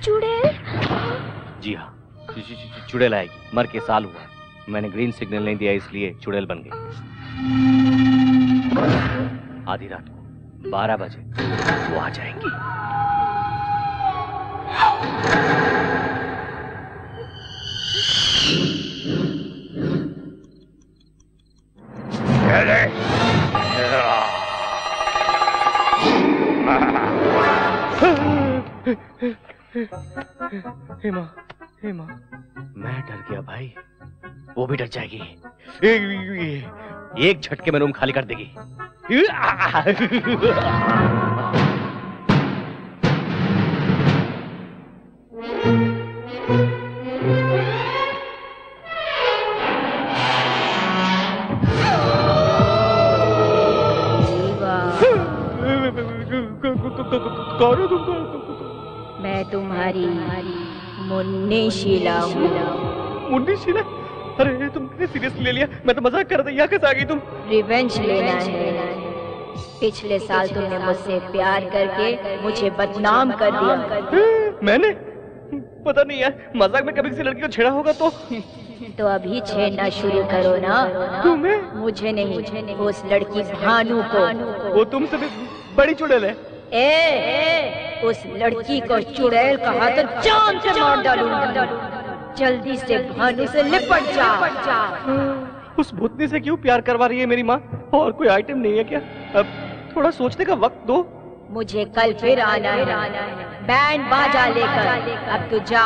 चुड़ैल? जी हाँ, चुड़ैल आएगी। मर के साल हुआ, मैंने ग्रीन सिग्नल नहीं दिया इसलिए चुड़ैल बन गई। आधी रात को 12 बजे वो आ जाएंगी। हेमा, मैं डर गया भाई, वो भी डर जाएगी। एक झटके में रूम खाली कर देगी। मैं तुम्हारी मुन्नी शीला हूँ। मुन्नी शीला? अरे तुमने सीरियस ले लिया, मैं तो मजाक कर रही। यहाँ कैसे आ गई तुम? रिवेंज लेना है, पिछले साल तुमने मुझसे प्यार करके मुझे बदनाम कर दिया। मैंने? पता नहीं यार, मजाक में कभी किसी लड़की को छेड़ा होगा तो अभी छेड़ना शुरू करो ना। तुम्हें? मुझे नहीं, उस लड़की भानु को। वो तुमसे भी बड़ी चुड़ैल है। उस लड़की को चुड़ैल कहा तो जान से मार डालूंगा। जल्दी से भानु से लिपट जा। उस भूतनी से क्यों प्यार करवा रही है मेरी माँ? और कोई आइटम नहीं है क्या? अब थोड़ा सोचने का वक्त दो। मुझे कल फिर आना है, बैंड बाजा लेकर। अब तू जा।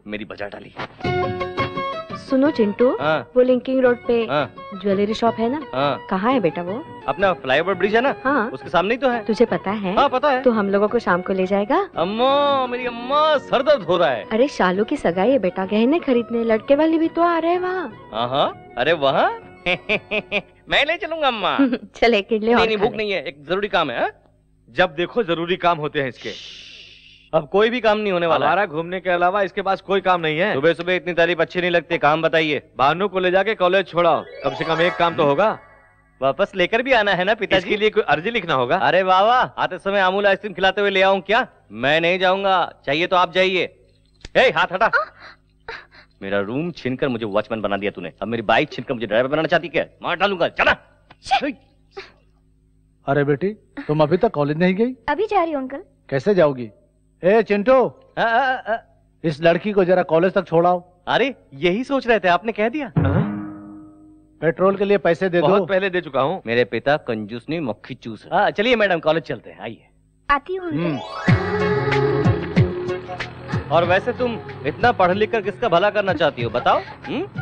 मेरी बजा डाली। सुनो चिंटू, वो लिंकिंग रोड पे ज्वेलरी शॉप है ना? कहाँ है बेटा वो? अपना फ्लाईओवर ब्रिज है ना? हाँ, उसके सामने ही तो है। तुझे पता है? हाँ पता है। तो हम लोगों को शाम को ले जाएगा? अम्मा, मेरी अम्मा, सर दर्द हो रहा है। अरे शालू की सगाई है बेटा, गहने खरीदने। लड़के वाले भी तो आ रहे हैं वहाँ। हाँ, अरे वहाँ मैं ले चलूंगा अम्मा। चले किडले। नहीं, भूख नहीं है, एक जरूरी काम है। जब देखो जरूरी काम होते हैं इसके। अब कोई भी काम नहीं होने वाला। हमारा घूमने के अलावा इसके पास कोई काम नहीं है। सुबह सुबह इतनी तारीफ अच्छी नहीं लगती। काम बताइए। भानु को ले जाके कॉलेज छोड़ाओ, कम से कम एक काम तो होगा। वापस लेकर भी आना है ना पिताजी? इसके लिए कोई अर्जी लिखना होगा। अरे वाह, आते समय अमूल आइसक्रीम खिलाते हुए ले आऊं क्या? मैं नहीं जाऊंगा, चाहिए तो आप जाइए। हाथ हटा। मेरा रूम छीनकर मुझे वॉचमैन बना दिया तूने। अब मेरी बाइक छीनकर मुझे ड्राइवर बनाना चाहती क्या? मार डालूंगा, चला। अरे बेटी, तुम अभी तक कॉलेज नहीं गई? अभी जा रही हूँ अंकल। कैसे जाओगी? चिंटू, इस लड़की को जरा कॉलेज तक छोड़ाओ। अरे यही सोच रहे थे, आपने कह दिया। पेट्रोल के लिए पैसे दे दो। बहुत पहले दे चुका हूँ। मेरे पिता कंजूस नहीं, मक्खी चूस। चलिए मैडम, कॉलेज चलते हैं, आइए। आती हूँ। और वैसे तुम इतना पढ़ लिख कर किसका भला करना चाहती हो, बताओ?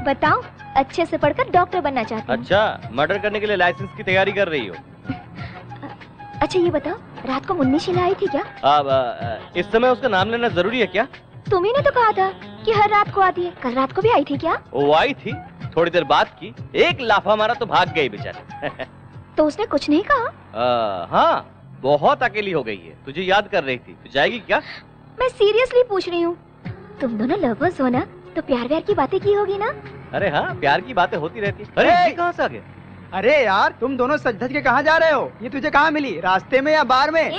बताओ, अच्छे से पढ़कर डॉक्टर बनना चाहती हूँ। अच्छा, मर्डर करने के लिए लाइसेंस की तैयारी कर रही हो? अच्छा ये बताओ, रात को मुन्नी शीला आई थी क्या? अब इस समय उसका नाम लेना जरूरी है क्या? तुम्ही ने तो कहा था कि हर रात को आती है। कल रात को भी आई थी क्या? वो आई थी, थोड़ी देर बात की, एक लाफा मारा तो भाग गई बेचारी। तो उसने कुछ नहीं कहा? हाँ, बहुत अकेली हो गई है, तुझे याद कर रही थी। तू जाएगी क्या? मैं सीरियसली पूछ रही हूँ। तुम दोनों लवर्स हो ना, तो प्यार व्यार की बातें की होगी ना? अरे हाँ, प्यार की बातें होती रहती। अरे ये कहाँ से आ गए? अरे यार, तुम दोनों सज धज के कहाँ जा रहे हो? ये तुझे कहाँ मिली, रास्ते में या बार में?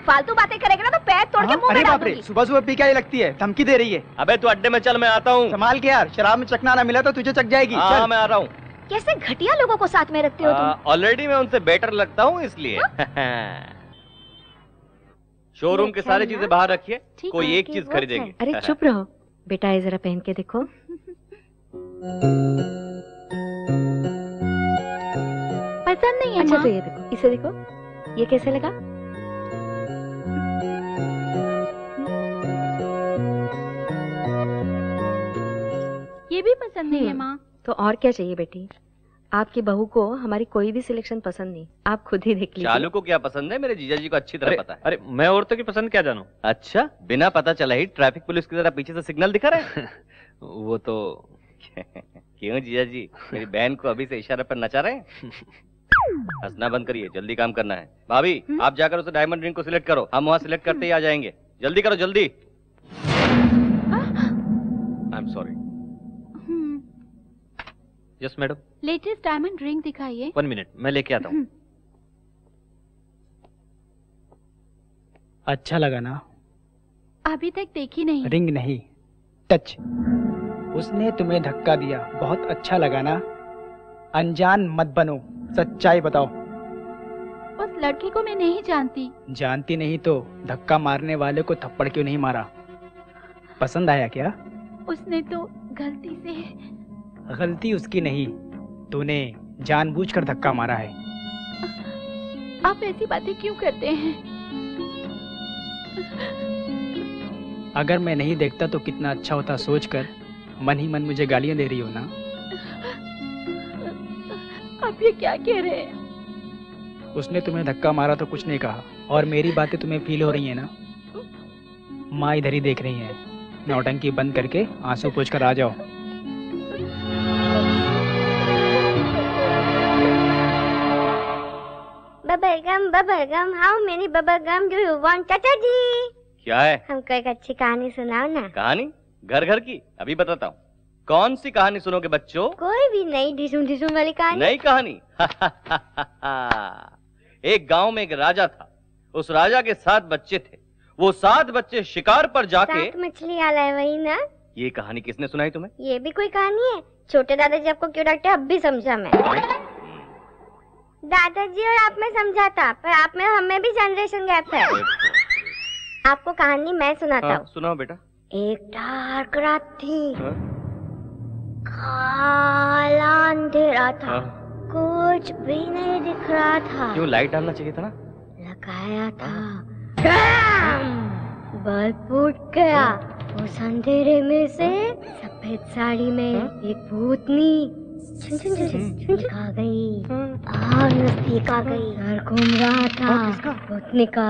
फालतू बातें करेगा ना तो पैर तोड़ के मुंह में डाल दूंगी। सुबह सुबह पी के लगती है, धमकी दे रही है। अबे तू अड्डे में चल, मैं आता हूँ। संभाल के यार, शराब में चखना ना मिला तो तुझे चख जाएगी। हाँ, मैं आ रहा हूँ। कैसे घटिया लोगों को साथ में रखते हो तुम? ऑलरेडी मैं उनसे बेटर लगता हूँ इसलिए। शोरूम के सारी चीजें बाहर रखिए, कोई एक चीज खरीदेंगे। अरे चुप रहो बेटा, ये जरा पहन के देखो। पसंद नहीं है? अच्छा तो ये देखो, इसे देखो, ये कैसे लगा? ये भी पसंद नहीं है माँ। तो और क्या चाहिए बेटी? आपकी बहू को हमारी कोई भी सिलेक्शन पसंद नहीं, आप खुद ही देख लीजिए। चालू को क्या पसंद है मेरे जीजा जी को अच्छी तरह पता है। अरे मैं औरतों की पसंद क्या जानूं? अच्छा, बिना पता चला ही ट्रैफिक पुलिस की तरह पीछे से सिग्नल दिखा रहे हैं। वो तो क्यों जीजा जी, मेरी बहन को अभी से इशारे पर नचा रहे हैं? हंसना बंद करिए, जल्दी काम करना है। भाभी, आप जाकर उसे डायमंड रिंग को सिलेक्ट करो, हम वहाँ सिलेक्ट करते ही आ जाएंगे। जल्दी करो, जल्दी। I am sorry. Yes madam. Latest diamond ring दिखाइए। 1 मिनट, मैं लेके आता हूँ। अच्छा लगा ना? अभी तक देखी नहीं। रिंग नहीं, टच। उसने तुम्हें धक्का दिया, बहुत अच्छा लगा ना? अनजान मत बनो, सच्चाई बताओ। उस लड़के को मैं नहीं जानती। जानती नहीं तो धक्का मारने वाले को थप्पड़ क्यों नहीं मारा? पसंद आया क्या? उसने तो गलती से। गलती उसकी नहीं, तूने जानबूझकर धक्का मारा है। आप ऐसी बातें क्यों करते हैं? अगर मैं नहीं देखता तो कितना अच्छा होता सोचकर मन ही मन मुझे गालियां दे रही हो ना? आप ये क्या कह रहे हैं? उसने तुम्हें धक्का मारा तो कुछ नहीं कहा, और मेरी बातें तुम्हें फील हो रही है ना? माँ इधर ही देख रही है। नौटंकी बंद करके आंसू पोंछकर आ जाओ। Bubble gum, how many bubble gum do you want? चाचा जी क्या है? हमको एक अच्छी कहानी सुनाओ ना। कहानी? घर घर की? अभी बताता हूँ। कौन सी कहानी सुनोगे बच्चों? कोई भी नई ढिसुम ढिसुम वाली कहानी। नई कहानी? एक गांव में एक राजा था। उस राजा के 7 बच्चे थे। वो 7 बच्चे शिकार पर जाके 7 मछली आला है वही ना? ये कहानी किसने सुनाई तुम्हें? ये भी कोई कहानी है? छोटे दादाजी आपको क्यों डांटते अब भी समझा मैं। दादाजी और आप में समझा था, पर आप में हमें भी जनरेशन गैप है। आपको कहानी मैं सुनाता हूँ। सुनाओ बेटा। एक डार्क रात थी। काला अंधेरा था। कुछ भी नहीं दिख रहा था। क्यों? लाइट डालना चाहिए था ना। लगाया था। बल्ब फूट गया। उस अंधेरे में से सफेद साड़ी में एक भूतनी आ गई और नजदीक आ गई। सर घूम रहा था भूतनी का।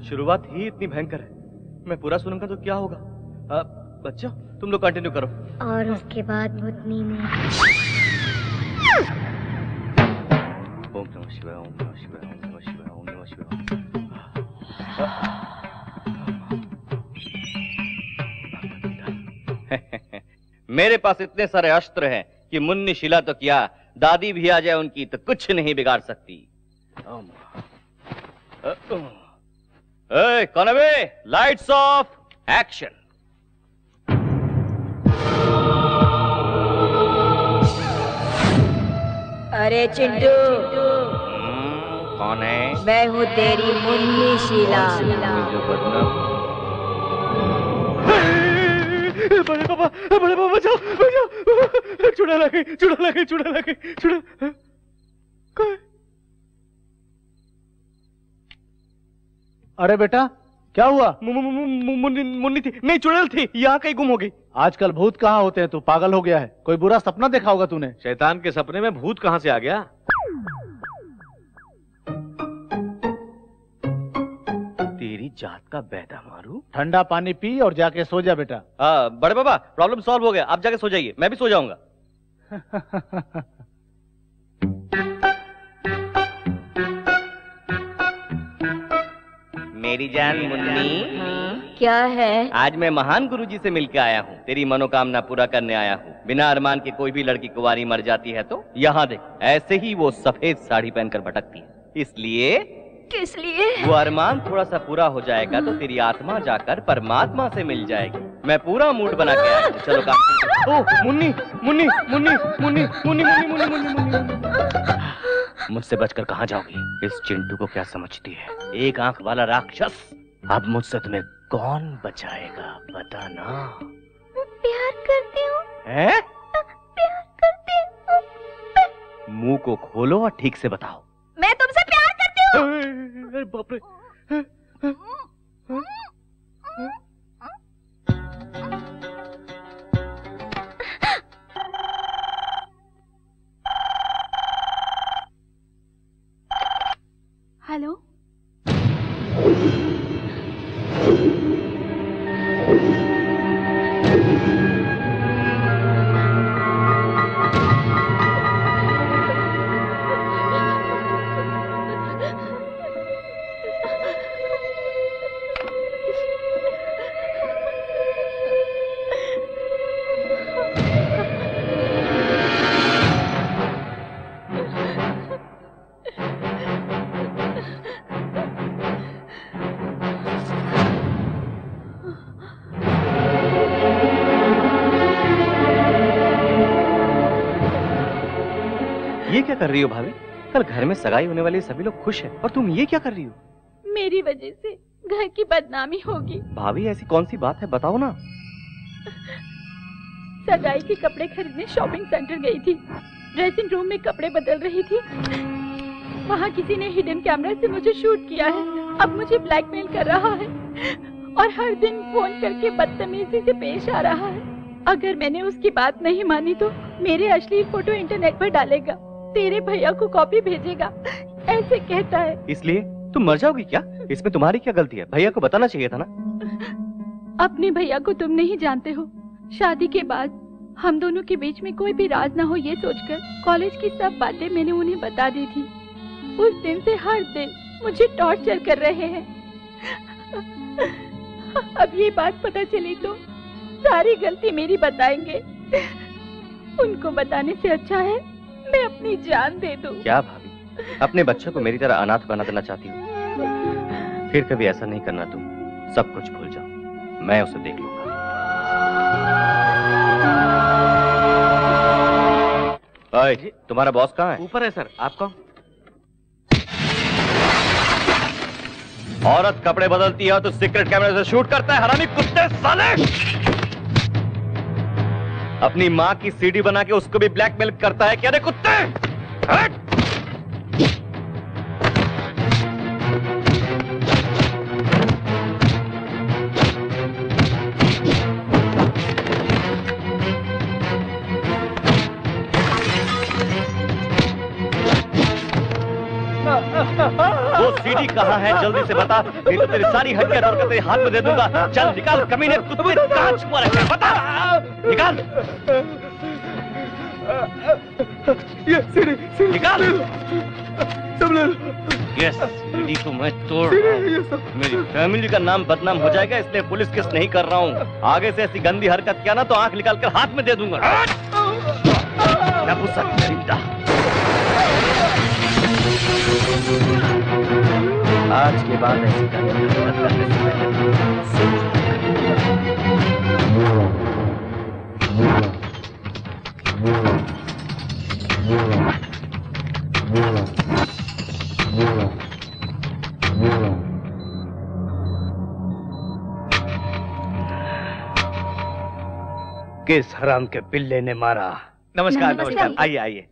शुरुआत ही इतनी भयंकर है, मैं पूरा सुनूंगा तो क्या होगा? बच्चों तुम लोग कंटिन्यू करो। और उसके बाद भूतनी ने ओम नमः शिवाय, ओम नमः शिवाय, ओम नमः शिवाय, ओम नमः शिवाय। मेरे पास इतने सारे अस्त्र हैं कि मुन्नी शिला तो क्या, दादी भी आ जाए उनकी तो कुछ नहीं बिगाड़ सकती। कौन है बे? Lights off, action. अरे चिंटू, कौन है? मैं हूँ तेरी मुन्नी शीला। बड़े पापा बचाओ बचाओ, चुड़ा लगे चुड़ा लगे चुड़ा लगे चुड़ा। अरे बेटा क्या हुआ? मुन्नी थी, नहीं चुड़ैल थी, यहाँ कहीं गुम हो गई। आजकल भूत कहाँ होते हैं? तू पागल हो गया है? कोई बुरा सपना देखा होगा तूने। शैतान के सपने में भूत कहाँ से आ गया? तेरी जात का बैदा मारू। ठंडा पानी पी और जाके सो जा बेटा। बड़े बाबा प्रॉब्लम सॉल्व हो गया, आप जाके सो जाइए, मैं भी सो जाऊंगा। मेरी जान मुन्नी। क्या है? आज मैं महान गुरुजी से मिलकर आया हूँ, तेरी मनोकामना पूरा करने आया हूँ। बिना अरमान के कोई भी लड़की कुंवारी मर जाती है तो यहाँ देख, ऐसे ही वो सफेद साड़ी पहनकर भटकती है। इसलिए किस लिए? वो अरमान थोड़ा सा पूरा हो जाएगा तो तेरी आत्मा जाकर परमात्मा से मिल जाएगी। मैं पूरा मूड बना के आया हूँ, चलो काम। ओह मुन्नी मुन्नी मुन्नी मुन्नी मुन्नी मुन्नी मुन्नी मुन्नी। मुझसे बचकर कहाँ जाओगी? इस चिंटू को क्या समझती है? एक आंख वाला राक्षस। अब मुझसे तुम्हें कौन बचाएगा बताना। प्यार करती हूँ। हैं? प्यार करती हूँ। मुंह को खोलो और ठीक से बताओ। मैं तुमसे प्यार करती हूँ। अरे बाप रे। हेलो, ये क्या कर रही हो भाभी? कल घर में सगाई होने वाली सभी लोग खुश हैं और तुम ये क्या कर रही हो? मेरी वजह से घर की बदनामी होगी। भाभी ऐसी कौन सी बात है, बताओ ना। सगाई के कपड़े खरीदने शॉपिंग सेंटर गई थी। ड्रेसिंग रूम में कपड़े बदल रही थी। वहाँ किसी ने हिडन कैमरा से मुझे शूट किया है। अब मुझे ब्लैकमेल कर रहा है और हर दिन फोन करके बदतमीजी से पेश आ रहा है। अगर मैंने उसकी बात नहीं मानी तो मेरे अश्लील फोटो इंटरनेट पर डालेगा, तेरे भैया को कॉपी भेजेगा, ऐसे कहता है। इसलिए तुम मर जाओगी क्या? इसमें तुम्हारी क्या गलती है? भैया को बताना चाहिए था ना। अपने भैया को तुम नहीं जानते हो। शादी के बाद हम दोनों के बीच में कोई भी राज ना हो ये सोचकर कॉलेज की सब बातें मैंने उन्हें बता दी थी। उस दिन से हर दिन मुझे टॉर्चर कर रहे हैं। अब ये बात पता चली तो सारी गलती मेरी बताएंगे। उनको बताने से अच्छा है मैं अपनी जान दे दूं। क्या भाभी, अपने बच्चों को मेरी तरह अनाथ बना देना चाहती हो? फिर कभी ऐसा नहीं करना तुम। सब कुछ भूल जाओ, मैं उसे देख लूंगा। ओए, तुम्हारा बॉस कहाँ है? ऊपर है सर। आप कौन? औरत कपड़े बदलती है तो सीक्रेट कैमरे से शूट करता है, हरामी कुत्ते साले! अपनी माँ की सीडी बना के उसको भी ब्लैकमेल करता है क्या रे कुत्ते? हट! वो सीडी कहाँ है जल्दी से बता, नहीं तो तेरी सारी हड्डियां तोड़कर तेरे हाथ में दे दूंगा। चल निकाल कमीने, कुत्ते कहाँ छुपा रखा है बता, निकाल। ये सीडी निकाल। यस, सीडी को मैं तोड़ रहा हूँ। मेरी फैमिली का नाम बदनाम हो जाएगा, इसलिए पुलिस केस नहीं कर रहा हूँ। आगे से ऐसी गंदी हरकत किया ना तो आंख निकाल कर हाथ में दे दूंगा। आज के बाद ऐसी करने से किस हराम के पिल्ले ने मारा? नमस्कार नमस्कार, आइए आइए।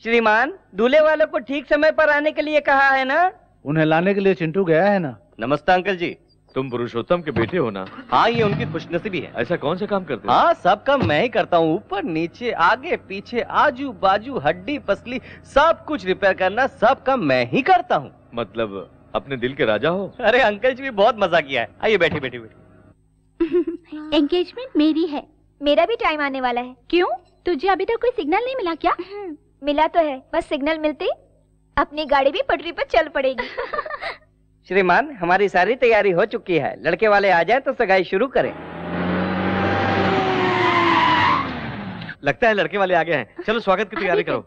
श्रीमान, दूल्हे वालों को ठीक समय पर आने के लिए कहा है ना? उन्हें लाने के लिए चिंटू गया है ना। नमस्ते अंकल जी। तुम पुरुषोत्तम के बेटे हो ना? हाँ, ये उनकी खुशनसीबी है। ऐसा कौन सा काम करते हो? हाँ, सब काम मैं ही करता हूँ। ऊपर नीचे आगे पीछे आजू बाजू हड्डी पसली सब कुछ रिपेयर करना, सब काम मैं ही करता हूँ। मतलब अपने दिल के राजा हो? अरे अंकल जी भी बहुत मजा किया है। आइए बैठिए बैठिए बैठिए। एंगेजमेंट मेरी है। मेरा भी टाइम आने वाला है। क्यों, तुझे अभी तक कोई सिग्नल नहीं मिला क्या? मिला तो है, बस सिग्नल मिलते अपनी गाड़ी भी पटरी पर चल पड़ेगी। श्रीमान, हमारी सारी तैयारी हो चुकी है। लड़के वाले आ जाए तो सगाई शुरू करें। लगता है लड़के वाले आ गए हैं। चलो स्वागत की तैयारी करो।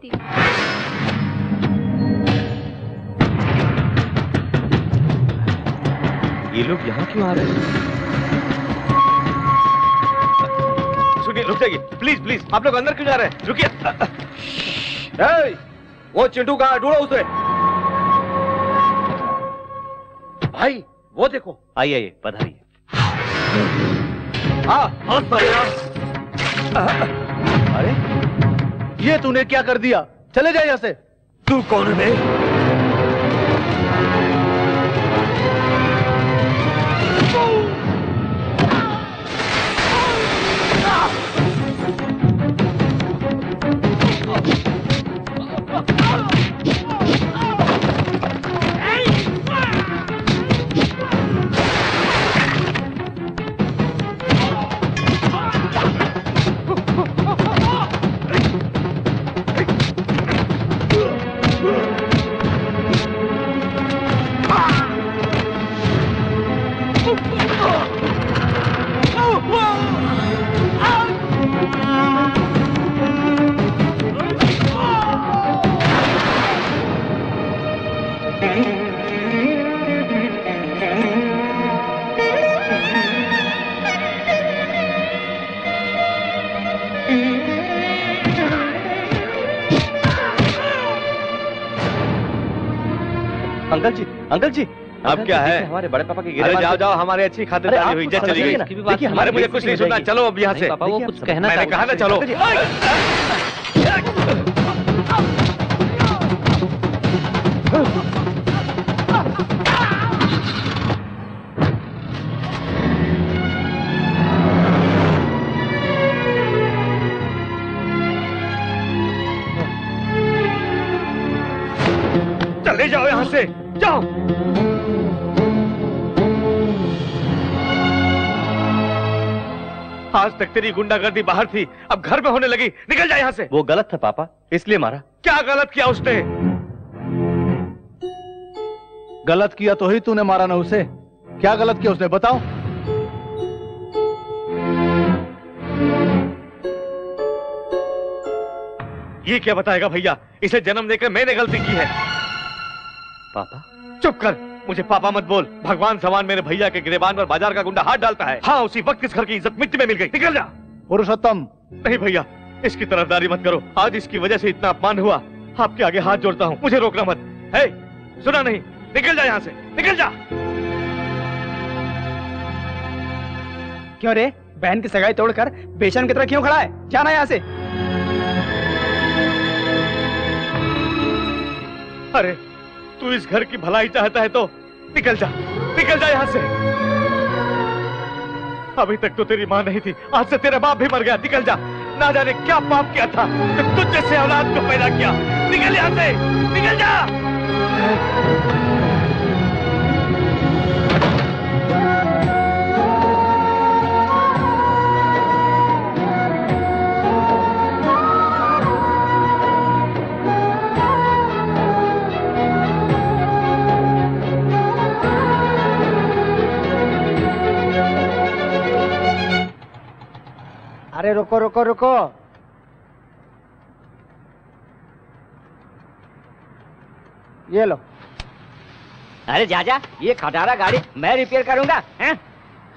ये लोग यहाँ क्यों आ रहे हैं? सुनिए, रुक जाइए प्लीज प्लीज। आप लोग अंदर क्यों जा रहे हैं? रुकिए। वो चिंटू कहाँ? ढूंढो उसे। भाई वो देखो। आइए आइए, पधारिए। अरे ये तूने क्या कर दिया? चले जाए यहाँ से। तू कौन है? अंकल जी अब क्या है? हमारे बड़े पापा की अरे जाओ जाओ, हमारे अच्छी खातिरदारी हुई, इज्जत चली गई। देखिए हमारे, मुझे कुछ नहीं सुनना, चलो अब यहाँ से। पापा वो कुछ कहना मैंने कहा ना चलो। चले जाओ यहाँ से, जाओ। आज तक तेरी गुंडागर्दी बाहर थी, अब घर में होने लगी। निकल जा यहाँ से। वो गलत था पापा, इसलिए मारा। क्या गलत किया उसने? गलत किया तो ही तूने मारा ना उसे। क्या गलत किया उसने बताओ? ये क्या बताएगा भैया? इसे जन्म देकर मैंने गलती की है। पापा? चुप कर, मुझे पापा मत बोल। भगवान समान मेरे भैया के गिरेबान पर बाजार का गुंडा हाथ डालता है। हाँ, उसी वक्त इस घर की इज्जत मिट्टी में मिल गई। निकल जा। पुरुषोत्तम। नहीं भैया, इसकी तरफदारी मत करो। आज इसकी वजह से इतना अपमान हुआ। आपके आगे हाथ जोड़ता हूँ, मुझे रोकना मत। है, सुना नहीं? निकल जा यहाँ से, निकल जा। क्यों रे, बहन की सगाई तोड़कर बेशर्म की तरह क्यों खड़ा है? जाना यहाँ से। अरे तू इस घर की भलाई चाहता है तो निकल जा, निकल जा यहाँ से। अभी तक तो तेरी माँ नहीं थी, आज से तेरा बाप भी मर गया। निकल जा। ना जाने क्या पाप किया था कि तुझ जैसे औलाद को पैदा किया। निकल यहाँ से, निकल जा। अरे रुको रुको रुको। ये लो। अरे जाजा, ये खटारा गाड़ी मैं रिपेयर करूंगा।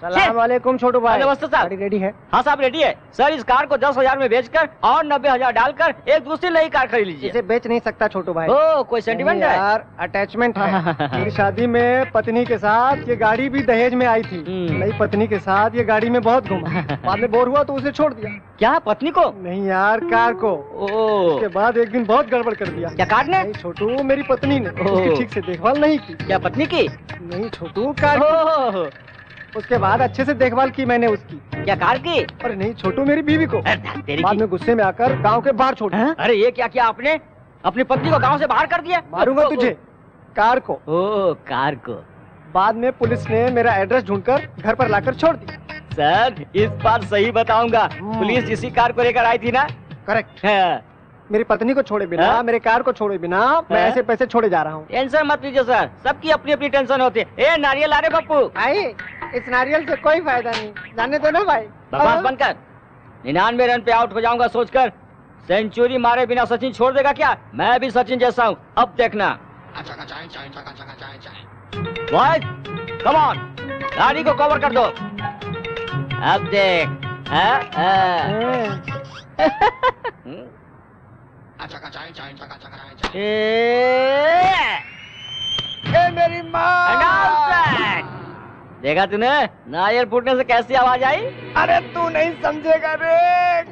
सलाम वालेकुम छोटू भाई। नमस्ते साहब। गाड़ी रेडी है? हाँ साहब रेडी है। सर इस कार को 10,000 में बेचकर और 90,000 डालकर एक दूसरी नई कार खरीद लीजिए। इसे बेच नहीं सकता छोटू भाई। ओ, कोई सेंटिमेंट है? यार अटैचमेंट है। मेरी शादी में पत्नी के साथ ये गाड़ी भी दहेज में आई थी। नई पत्नी के साथ ये गाड़ी में बहुत घूमा। बाद में बोर हुआ तो उसे छोड़ दिया। क्या, पत्नी को? नहीं यार, कार को। उसके बाद एक दिन बहुत गड़बड़ कर दिया। क्या कार ने? नहीं छोटू, मेरी पत्नी ने उसकी ठीक से देखभाल नहीं की। क्या पत्नी की? नहीं छोटू, कार की। उसके बाद अच्छे से देखभाल की मैंने उसकी। क्या कार की? अरे नहीं छोटू, मेरी बीवी को। बाद में गुस्से में आकर गांव के बाहर छोड़ दिया। अरे ये क्या किया आपने? अपनी पत्नी को गांव से बाहर कर दिया? मारूंगा तुझे। कार को। ओ, कार को। बाद में पुलिस ने मेरा एड्रेस ढूंढकर घर पर लाकर छोड़ दिया। सर इस बार सही बताऊंगा, पुलिस इसी कार को लेकर आई थी ना? करेक्ट। मेरी पत्नी को छोड़े बिना, मेरे कार को छोड़े बिना मैं ऐसे पैसे छोड़े जा रहा हूँ। टेंशन मत लीजिए सर, सबकी अपनी अपनी टेंशन होती है। ए नारियल आ रहे पप्पू। भाई इस नारियल से कोई फायदा नहीं, जाने दो ना भाई। बकवास बंद कर। 99 रन पे आउट हो जाऊंगा सोचकर सेंचुरी मारे बिना सचिन छोड़ देगा क्या? मैं भी सचिन जैसा हूँ, अब देखना। बॉयज कम ऑन, गाड़ी को कवर कर दो। अब देख। मेरी माँ। देखा तूने नारियल फूटने से कैसी आवाज आई? अरे तू नहीं समझेगा रे।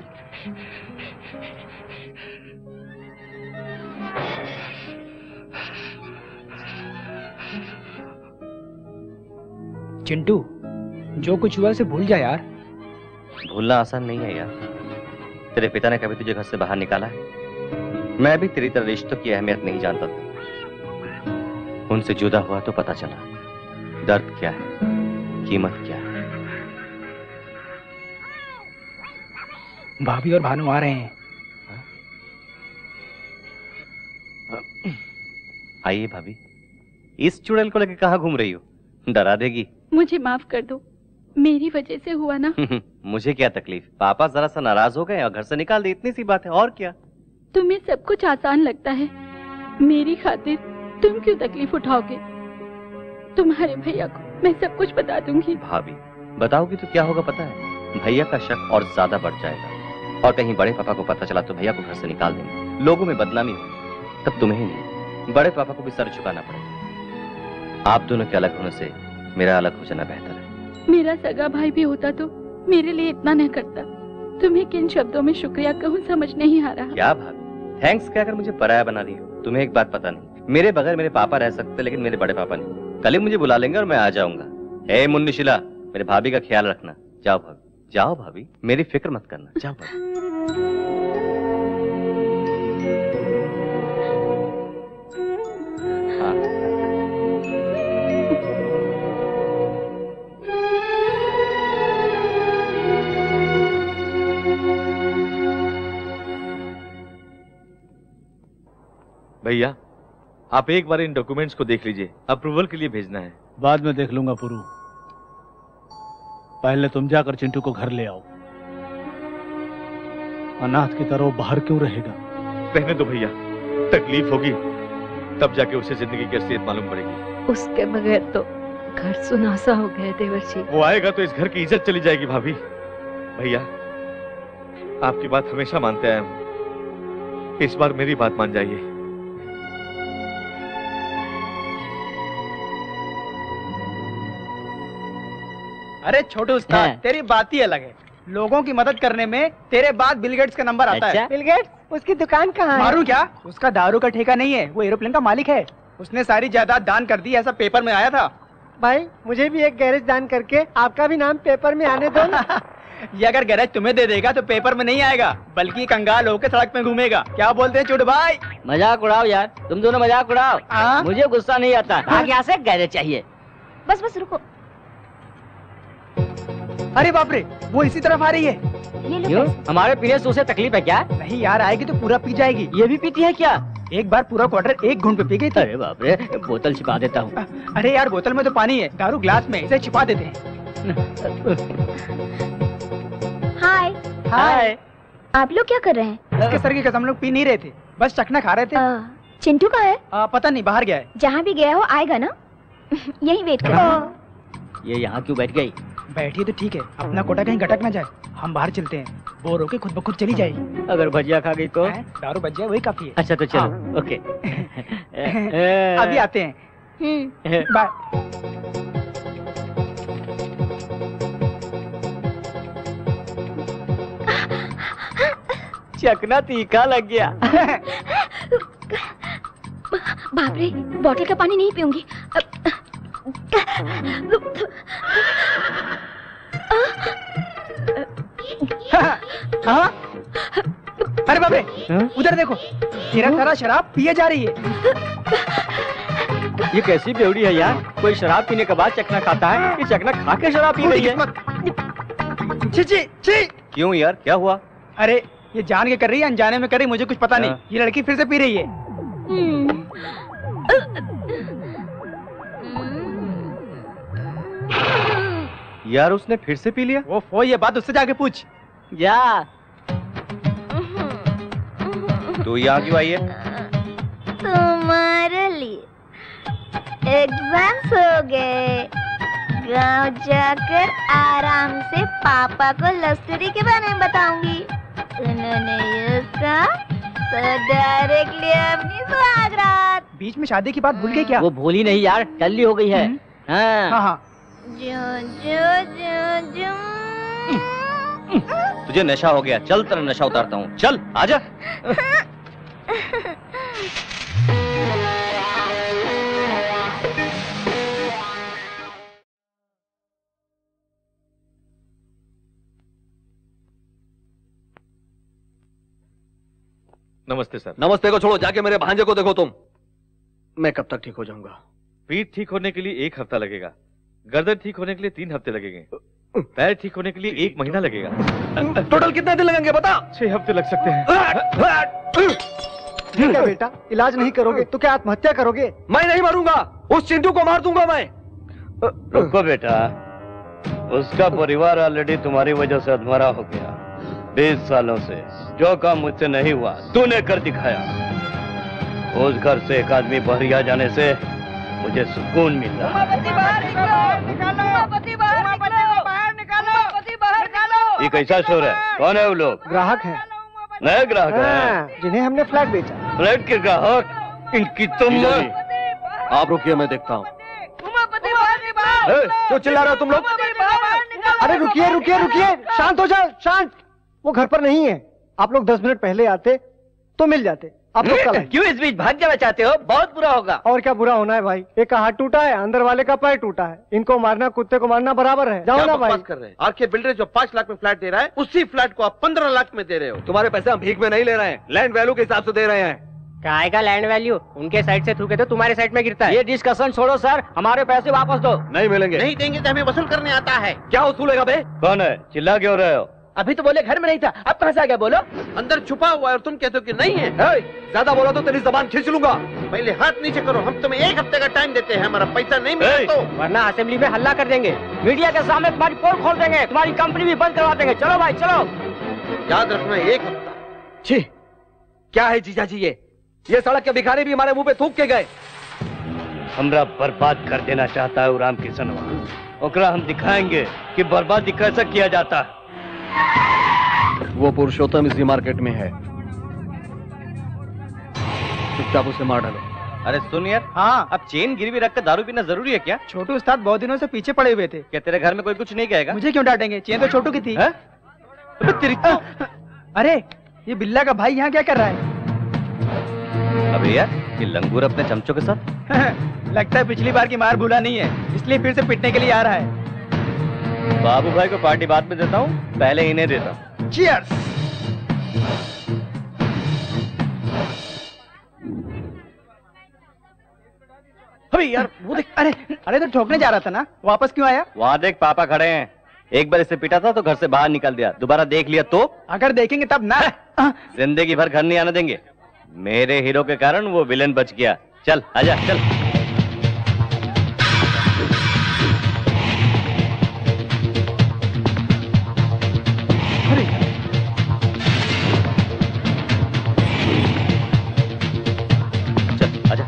चिंटू, जो कुछ हुआ उसे भूल जा यार। भूलना आसान नहीं है यार। तेरे पिता ने कभी तुझे घर से बाहर निकाला है? मैं भी तेरी तरह रिश्तों की अहमियत नहीं जानता था। उनसे जुदा हुआ तो पता चला दर्द क्या है, कीमत क्या है। भाभी और भानु आ रहे हैं। आइए भाभी। इस चुड़ैल को लेकर कहाँ घूम रही हो? डरा देगी। मुझे माफ कर दो, मेरी वजह से हुआ ना। मुझे क्या तकलीफ, पापा जरा सा नाराज हो गए और घर से निकाल दी, इतनी सी बात है, और क्या। तुम्हें सब कुछ आसान लगता है, मेरी खातिर तुम क्यों तकलीफ उठाओगे? तुम्हारे भैया को मैं सब कुछ बता दूंगी। भाभी बताओगी तो क्या होगा पता है? भैया का शक और ज्यादा बढ़ जाएगा, और कहीं बड़े पापा को पता चला तो भैया को घर से निकाल देंगे, लोगों में बदनामी होगी, तब तुम्हें ही नहीं बड़े पापा को भी सर झुकाना पड़ेगा। आप दोनों के अलग होने से मेरा अलग हो जाना बेहतर है। मेरा सगा भाई भी होता तो मेरे लिए इतना न करता। तुम्हें किन शब्दों में शुक्रिया कहूँ समझ नहीं आ रहा। क्या भाभी, थैंक्स कहकर मुझे पराया बना रही हो? तुम्हें एक बात पता नहीं, मेरे बगैर मेरे पापा रह सकते लेकिन मेरे बड़े पापा नहीं। कल ही मुझे बुला लेंगे और मैं आ जाऊंगा। हे मुन्नीशिला, मेरे भाभी का ख्याल रखना। जाओ भाभी, जाओ भाभी, मेरी फिक्र मत करना, जाओ भाभी। भैया आप एक बार इन डॉक्यूमेंट्स को देख लीजिए, अप्रूवल के लिए भेजना है। बाद में देख लूंगा पुरू, पहले तुम जाकर चिंटू को घर ले आओ। अनाथ की तरह बाहर क्यों रहेगा? रहने दो भैया, तकलीफ होगी तब जाके उसे जिंदगी की असलियत मालूम पड़ेगी। उसके बगैर तो घर सुनासा हो गया देवर जी। वो आएगा तो इस घर की इज्जत चली जाएगी भाभी। भैया, आपकी बात हमेशा मानते आया हूं, इस बार मेरी बात मान जाइए। अरे छोटू उस्ताद, तेरी बात ही अलग है। लोगों की मदद करने में तेरे बाद बिल गेट्स का नंबर आता है। Bill Gates? उसकी दुकान कहाँ है? मारू क्या? उसका दारू का ठेका नहीं है, वो एरोप्लेन का मालिक है। उसने सारी जायदाद दान कर दी, ऐसा पेपर में आया था। भाई मुझे भी एक गैरेज दान करके आपका भी नाम पेपर में आने दो ना। ये अगर गैरेज तुम्हें दे देगा तो पेपर में नहीं आएगा, बल्कि कंगाल होकर सड़क में घूमेगा। क्या बोलते हैं चुड़ भाई? मजाक उड़ाओ यार, तुम दोनों मजाक उड़ाओ। मुझे गुस्सा नहीं आता। आगे यहाँ से गैरेज चाहिए। बस बस रुको। अरे बाप रे, वो इसी तरफ आ रही है। क्यों? हमारे पीने से उसे तकलीफ है क्या? नहीं यार, आएगी तो पूरा पी जाएगी। ये भी पीती है क्या? एक बार पूरा क्वार्टर एक घूंट पे पी गई थी। अरे बाप रे, बोतल छिपा देता हूँ। अरे यार, बोतल में तो पानी है, दारू ग्लास में, इसे छिपा देते हैं। हाय। हाय। आप लोग क्या कर रहे हैं? इसके सर की कसम, लोग पी नहीं रहे थे, बस चखना खा रहे थे। चिंटू कहाँ है? पता नहीं, बाहर गया है। जहाँ भी गया हो आएगा ना? यही वेट कर। ये यहाँ क्यों बैठ गई? बैठी तो ठीक है, अपना कोटा कहीं गटक ना जाए। हम बाहर चलते हैं, बोर होके खुद ब खुद चली जाएगी। अगर भजिया खा गई तो? दारू बच जाए वही काफी है। अच्छा तो चलो। ओके। अभी आते हैं। बाय। चकना तीखा लग गया। बाप रे, बोतल का पानी नहीं पीऊंगी। हाँ? अरे बाप रे, उधर देखो, तेरा सारा शराब पिए जा रही है। ये कैसी बेवड़ी है यार? कोई शराब पीने के बाद चखना खाता है, ये चखना खा के शराब पी रही है। छी छी छी। क्यों यार, क्या हुआ? अरे ये जान के कर रही है, अनजाने में कर रही, मुझे कुछ पता नहीं। ये लड़की फिर से पी रही है। यार उसने फिर से पी लिया? वो ये बात उससे जाके पूछ। जा। तू यहाँ क्यों आई है? तुम्हारे लिए एग्जाम्स हो गए, गांव जाकर आराम से पापा को लव स्टोरी के बारे में बताऊंगी। उन्होंने ये कहा तो डायरेक्टली अपनी सुहागरात। बीच में शादी की बात भूल गई क्या? वो भूली नहीं यार, टल्ली हो गई है। हाँ। तुझे नशा हो गया, चल तेरा नशा उतारता हूँ, चल आजा। नमस्ते सर। नमस्ते को छोड़ो, जाके मेरे भांजे को देखो तुम। मैं कब तक ठीक हो जाऊंगा? पीठ ठीक होने के लिए 1 हफ्ता लगेगा, गर्दन ठीक होने के लिए 3 हफ्ते लगेंगे, पैर ठीक होने के लिए 1 महीना लगेगा। टोटल कितने दिन लगेंगे बता? 6 हफ्ते लग सकते हैं। क्या बेटा, इलाज नहीं करोगे तो क्या आत्महत्या करोगे? मैं नहीं मरूंगा, उस चिंटू को मार दूंगा मैं। रुको बेटा, उसका परिवार ऑलरेडी तुम्हारी वजह से अधमरा हो गया। 20 सालों से जो काम मुझसे नहीं हुआ तूने कर दिखाया। उस घर से एक आदमी बहरिया जाने से मुझे सुकून मिल रहा। ये कैसा शोर है? कौन है वो लोग? ग्राहक है। नए ग्राहक हैं जिन्हें हमने फ्लैट बेचा। फ्लैट के ग्राहक? इनकी तुम आप रुकिए, मैं देखता हूँ। क्यों चिल्ला रहे हो तुम लोग? अरे रुकिए रुकिए रुकिए, शांत हो जाओ, शांत। वो घर पर नहीं है, आप लोग 10 मिनट पहले आते तो मिल जाते। आप लोग कल क्यों इस बीच भाग जाना चाहते हो? बहुत बुरा होगा। और क्या बुरा होना है भाई? एक का हाथ टूटा है, अंदर वाले का पैर टूटा है। इनको मारना कुत्ते को मारना बराबर है। जाओ ना भाई। कर रहे हैं? आरके बिल्डर जो 5 लाख में फ्लैट दे रहा है, उसी फ्लैट को आप 15 लाख में दे रहे हो। तुम्हारे पैसे हम भीख में नहीं ले रहे हैं, लैंड वैल्यू के हिसाब से दे रहे हैं। काय का लैंड वैल्यू? उनके साइड से थूके तो तुम्हारे साइड में गिरता है। ये डिस्कशन छोड़ो सर, हमारे पैसे वापस दो। नहीं मिलेंगे। नहीं देंगे तो हमें वसूल करने आता है। क्या वसूलेगा बे? कौन है? चिल्ला क्यों रहे हो? अभी तो बोले घर में नहीं था, अब कहाँ से आ गया? बोलो। अंदर छुपा हुआ है और तुम कहते हो कि नहीं है। ज्यादा बोला तो तेरी जबान खींच लूंगा। पहले हाथ नीचे करो, हम तुम्हें 1 हफ्ते का टाइम देते हैं, हमारा पैसा नहीं मिला तो वरना असेंबली में हल्ला कर देंगे, मीडिया के सामने तुम्हारी पोल खोल देंगे, तुम्हारी कंपनी भी बंद करवा देंगे। चलो भाई चलो। याद रखना 1 हफ्ता। छी, क्या है जीजा जी ये सड़क के भिखारी भी हमारे मुंह पे थूक के गए। हमरा बर्बाद कर देना चाहता है राम किशनवा। ओकरा हम दिखाएंगे कि बर्बादी कैसे किया जाता है। वो पुरुषोत्तम इसी मार्केट में है, चुपचाप उसे मार डालो। अरे सुन यार, हाँ अब चेन गिरवी रख कर दारू पीना जरूरी है क्या? छोटू उस्ताद बहुत दिनों से पीछे पड़े हुए थे। क्या तेरे घर में कोई कुछ नहीं कहेगा? मुझे क्यों डांटेंगे, चेन तो छोटू की थी। तेरी अरे ये बिल्ला का भाई यहाँ क्या कर रहा है? अबे यार, ये लंगूर अपने चमचों के साथ लगता है पिछली बार की मार भूला नहीं है, इसलिए फिर से पिटने के लिए आ रहा है। बाबू भाई को पार्टी बाद में देता हूँ, पहले इन्हें देता हूँ। चीयर्स। अबे यार वो देख, अरे तो ठोकने जा रहा था ना, वापस क्यों आया? वहाँ देख पापा खड़े हैं। एक बार इसे पीटा था तो घर से बाहर निकल दिया, दोबारा देख लिया तो? अगर देखेंगे तब ना। जिंदगी भर घर नहीं आने देंगे। मेरे हीरो के कारण वो विलेन बच गया। चल आजा चल। चल आजा।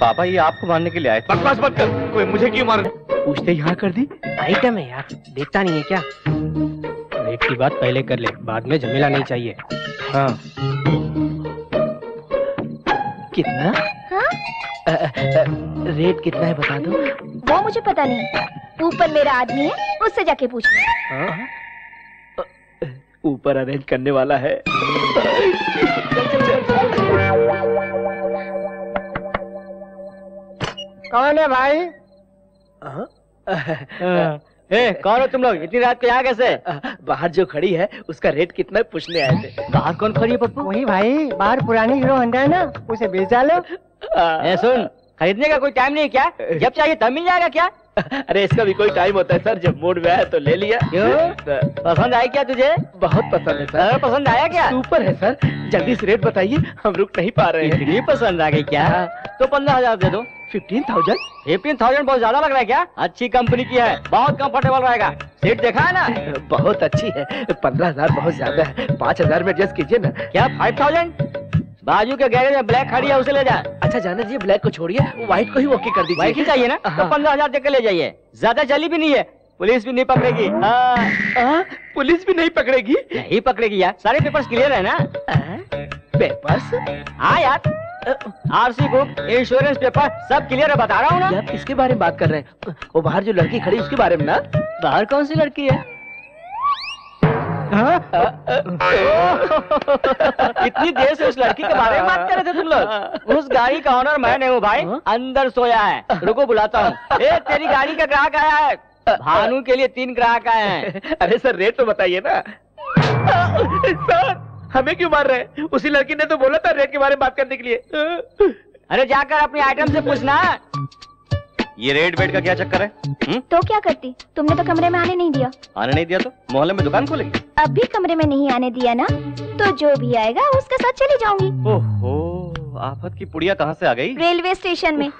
पापा ये आपको मारने के लिए आए थे। बकवास मत कर, कोई मुझे क्यों मार? पूछते यहाँ कर दी। आइटम है यार, देखता नहीं है क्या? रेट की बात पहले कर ले, बाद में झमेला नहीं चाहिए। हाँ कितना? रेट कितना है बता दो। वो मुझे पता नहीं, ऊपर मेरा आदमी है, उससे जाके पूछ लो। ऊपर अरेंज करने वाला है। कौन है भाई? कौन हो तुम लोग? इतनी रात को यहाँ कैसे? बाहर जो खड़ी है उसका रेट कितना है पूछने आए थे। बाहर कौन खड़ी है पप्पू? वही भाई, बाहर पुरानी हीरो होंडा है ना, उसे बेच डालो। सुन, खरीदने का कोई टाइम नहीं क्या? जब चाहिए तब मिल जाएगा क्या? अरे इसका भी कोई टाइम होता है सर, जब मूड में आया तो ले लिया। क्यों? पसंद आई क्या तुझे? बहुत पसंद है सर। पसंद आया क्या? सुपर है सर, जल्दी से रेट बताइए, हम रुक नहीं पा रहे हैं। इतनी पसंद आ गई क्या? तो 15,000 दे दो। 15,000? 15,000 बहुत ज्यादा लग रहा है क्या? अच्छी कंपनी की है, बहुत कंफर्टेबल रहेगा। सीट देखा है ना? बहुत अच्छी है। 15,000 बहुत ज्यादा है, 5,000 में एडजस्ट कीजिए ना। क्या 5,000? बाजू के गैरेज में ब्लैक खड़ी है, उसे ले जा। अच्छा जाने दीजिए, ब्लैक को छोड़िए, व्हाइट को ही ओके कर दीजिए। व्हाइट ही चाहिए ना? तो 15,000 देकर ले जाइए। ज्यादा चली भी नहीं है, पुलिस भी नहीं पकड़ेगी। पुलिस भी नहीं पकड़ेगी? नहीं पकड़ेगी यार, सारे पेपर्स क्लियर है ना? पेपर्स? हाँ यार, आरसी बुक, इंश्योरेंस पेपर सब क्लियर है, बता रहा हूँ ना। आप किसके बारे में बात कर रहे हैं? वो बाहर जो लड़की खड़ी उसके बारे में ना? बाहर कौन सी लड़की है? इतनी देर से उस लड़की के बारे में बात कर रहे थे तुम लोग? उस गाड़ी का ऑनर मैं नहीं हूँ भाई, अंदर सोया है। रुको बुलाता हूँ। तेरी गाड़ी का ग्राहक आया है, भानु के लिए 3 ग्राहक आए हैं। अरे सर रेट तो बताइए ना। सर हमें क्यों मार रहे हैं? उसी लड़की ने तो बोला था रेट के बारे में बात करने के लिए। अरे जाकर अपने आइटम से पूछना। ये रेट वेट का क्या चक्कर है? तो क्या करती? तुमने तो कमरे में आने नहीं दिया। आने नहीं दिया तो मोहल्ले में दुकान खोलेंगे? अब भी कमरे में नहीं आने दिया ना, तो जो भी आएगा उसके साथ चली जाऊंगी। ओहो, आफत की पुड़िया कहाँ से आ गई? रेलवे स्टेशन में।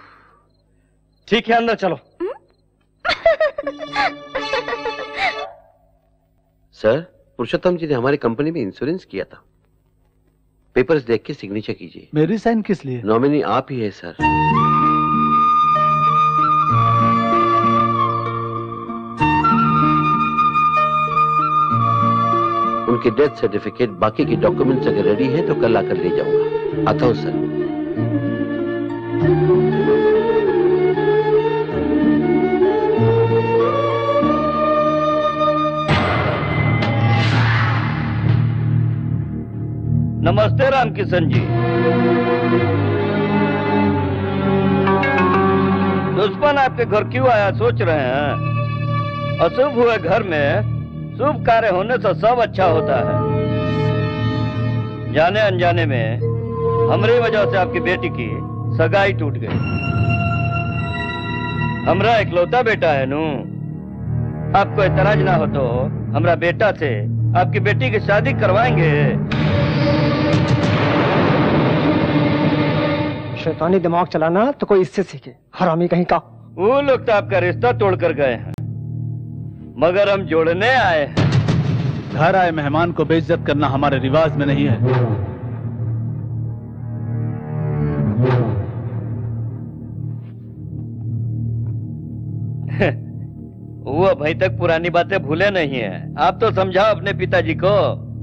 ठीक है, अंदर चलो। सर, पुरुषोत्तम जी ने हमारी कंपनी में इंश्योरेंस किया था। पेपर्स देख के सिग्नेचर कीजिए। मेरी साइन किस लिए? नॉमिनी आप ही है सर। उनके डेथ सर्टिफिकेट, बाकी के डॉक्यूमेंट्स अगर रेडी हैं तो कल आकर ले जाऊंगा। आता हूं सर। नमस्ते रामकिशन जी। दुश्मन आपके घर क्यों आया सोच रहे हैं? अशुभ हुए घर में शुभ कार्य होने से सब अच्छा होता है। जाने अनजाने में हमारी वजह से आपकी बेटी की सगाई टूट गई। हमरा इकलौता बेटा है नू। आपको एतराज ना हो तो हमरा बेटा से आपकी बेटी की शादी करवाएंगे। शैतानी दिमाग चलाना तो कोई इससे सीखे, हरामी कहीं का। वो लोग तो आपका रिश्ता तोड़ कर गए हैं, मगर हम जोड़ने आए हैं। घर आए मेहमान को बेइज्जत करना हमारे रिवाज में नहीं है। वो अभी तक पुरानी बातें भूले नहीं है। आप तो समझाओ अपने पिताजी को।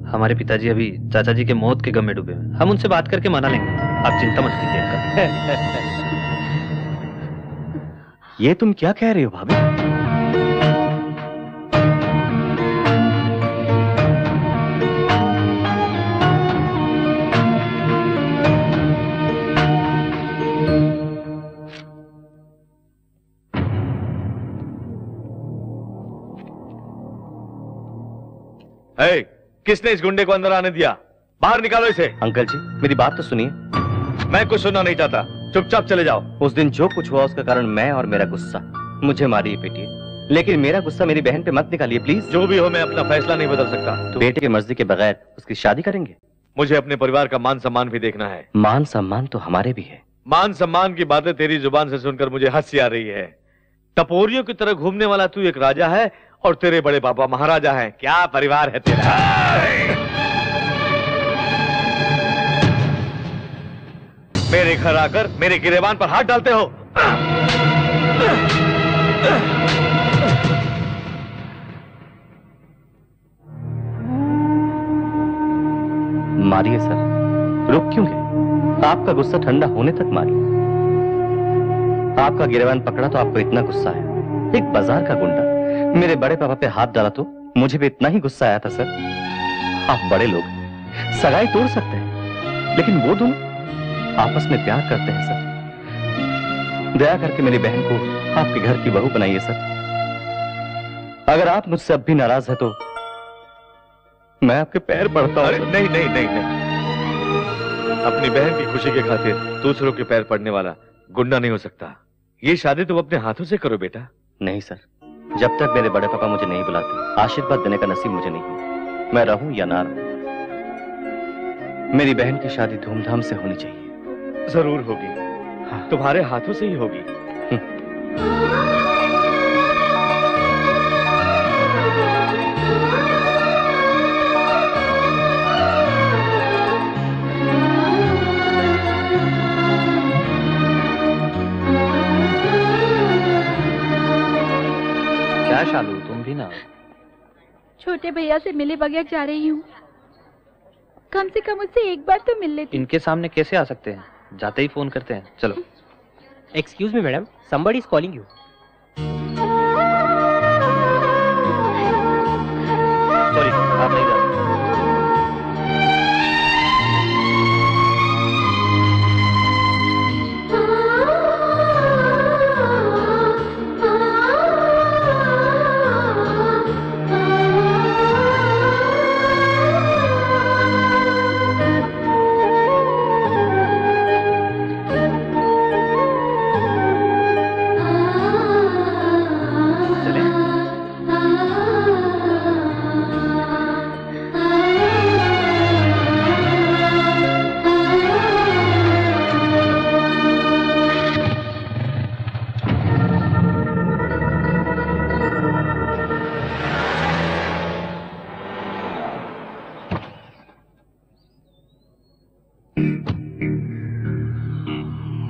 हमारे पिताजी अभी चाचा जी के मौत के गम में डूबे हैं। हम उनसे बात करके मना लेंगे, आप चिंता मत कीजिए। ये तुम क्या कह रही हो भाभी? hey, किसने इस गुंडे को अंदर आने दिया? बाहर निकालो इसे। अंकल जी मेरी बात तो सुनिए। मैं कुछ सुनना नहीं चाहता, चुपचाप चले जाओ। उस दिन जो कुछ हुआ उसका कारण मैं और मेरा गुस्सा। मुझे मारिए पीटिए, लेकिन मेरा गुस्सा मेरी बहन पे मत निकालिए प्लीज। जो भी हो मैं अपना फैसला नहीं बदल सकता। तो बेटे की मर्जी के बगैर उसकी शादी करेंगे? मुझे अपने परिवार का मान सम्मान भी देखना है। मान सम्मान तो हमारे भी है। मान सम्मान की बातें तेरी जुबान से सुनकर मुझे हंसी आ रही है। टपोरियों की तरह घूमने वाला तू एक राजा है और तेरे बड़े पापा महाराजा हैं। क्या परिवार है तेरा? मेरे घर आकर मेरे गिरेबान पर हाथ डालते हो। मारिए सर, रुक क्यों गए? आपका गुस्सा ठंडा होने तक मारिए। आपका गिरेबान पकड़ा तो आपको इतना गुस्सा है। एक बाजार का गुंडा मेरे बड़े पापा पे हाथ डाला तो मुझे भी इतना ही गुस्सा आया था सर। आप बड़े लोग सगाई तोड़ सकते हैं, लेकिन वो दोनों आपस में प्यार करते हैं सर। दया करके मेरी बहन को आपके घर की बहू बनाइए सर। अगर आप मुझसे अब भी नाराज है तो मैं आपके पैर पड़ता हूं। नहीं नहीं नहीं नहीं, अपनी बहन की खुशी के खातिर दूसरों के पैर पड़ने वाला गुंडा नहीं हो सकता। ये शादी तुम अपने हाथों से करो बेटा। नहीं सर, जब तक मेरे बड़े पापा मुझे नहीं बुलाते आशीर्वाद देने का नसीब मुझे नहीं। मैं रहूं या ना रहूं, मेरी बहन की शादी धूमधाम से होनी चाहिए। जरूर होगी। हाँ। तुम्हारे हाथों से ही होगी। क्या शालू, तुम भी ना? छोटे भैया से मिले बगैर जा रही हूँ। कम से कम उससे एक बार तो मिल लेती। इनके सामने कैसे आ सकते हैं? जाते ही फोन करते हैं। चलो। Excuse me madam, somebody is calling you. Sorry, आप नहीं जा सकते।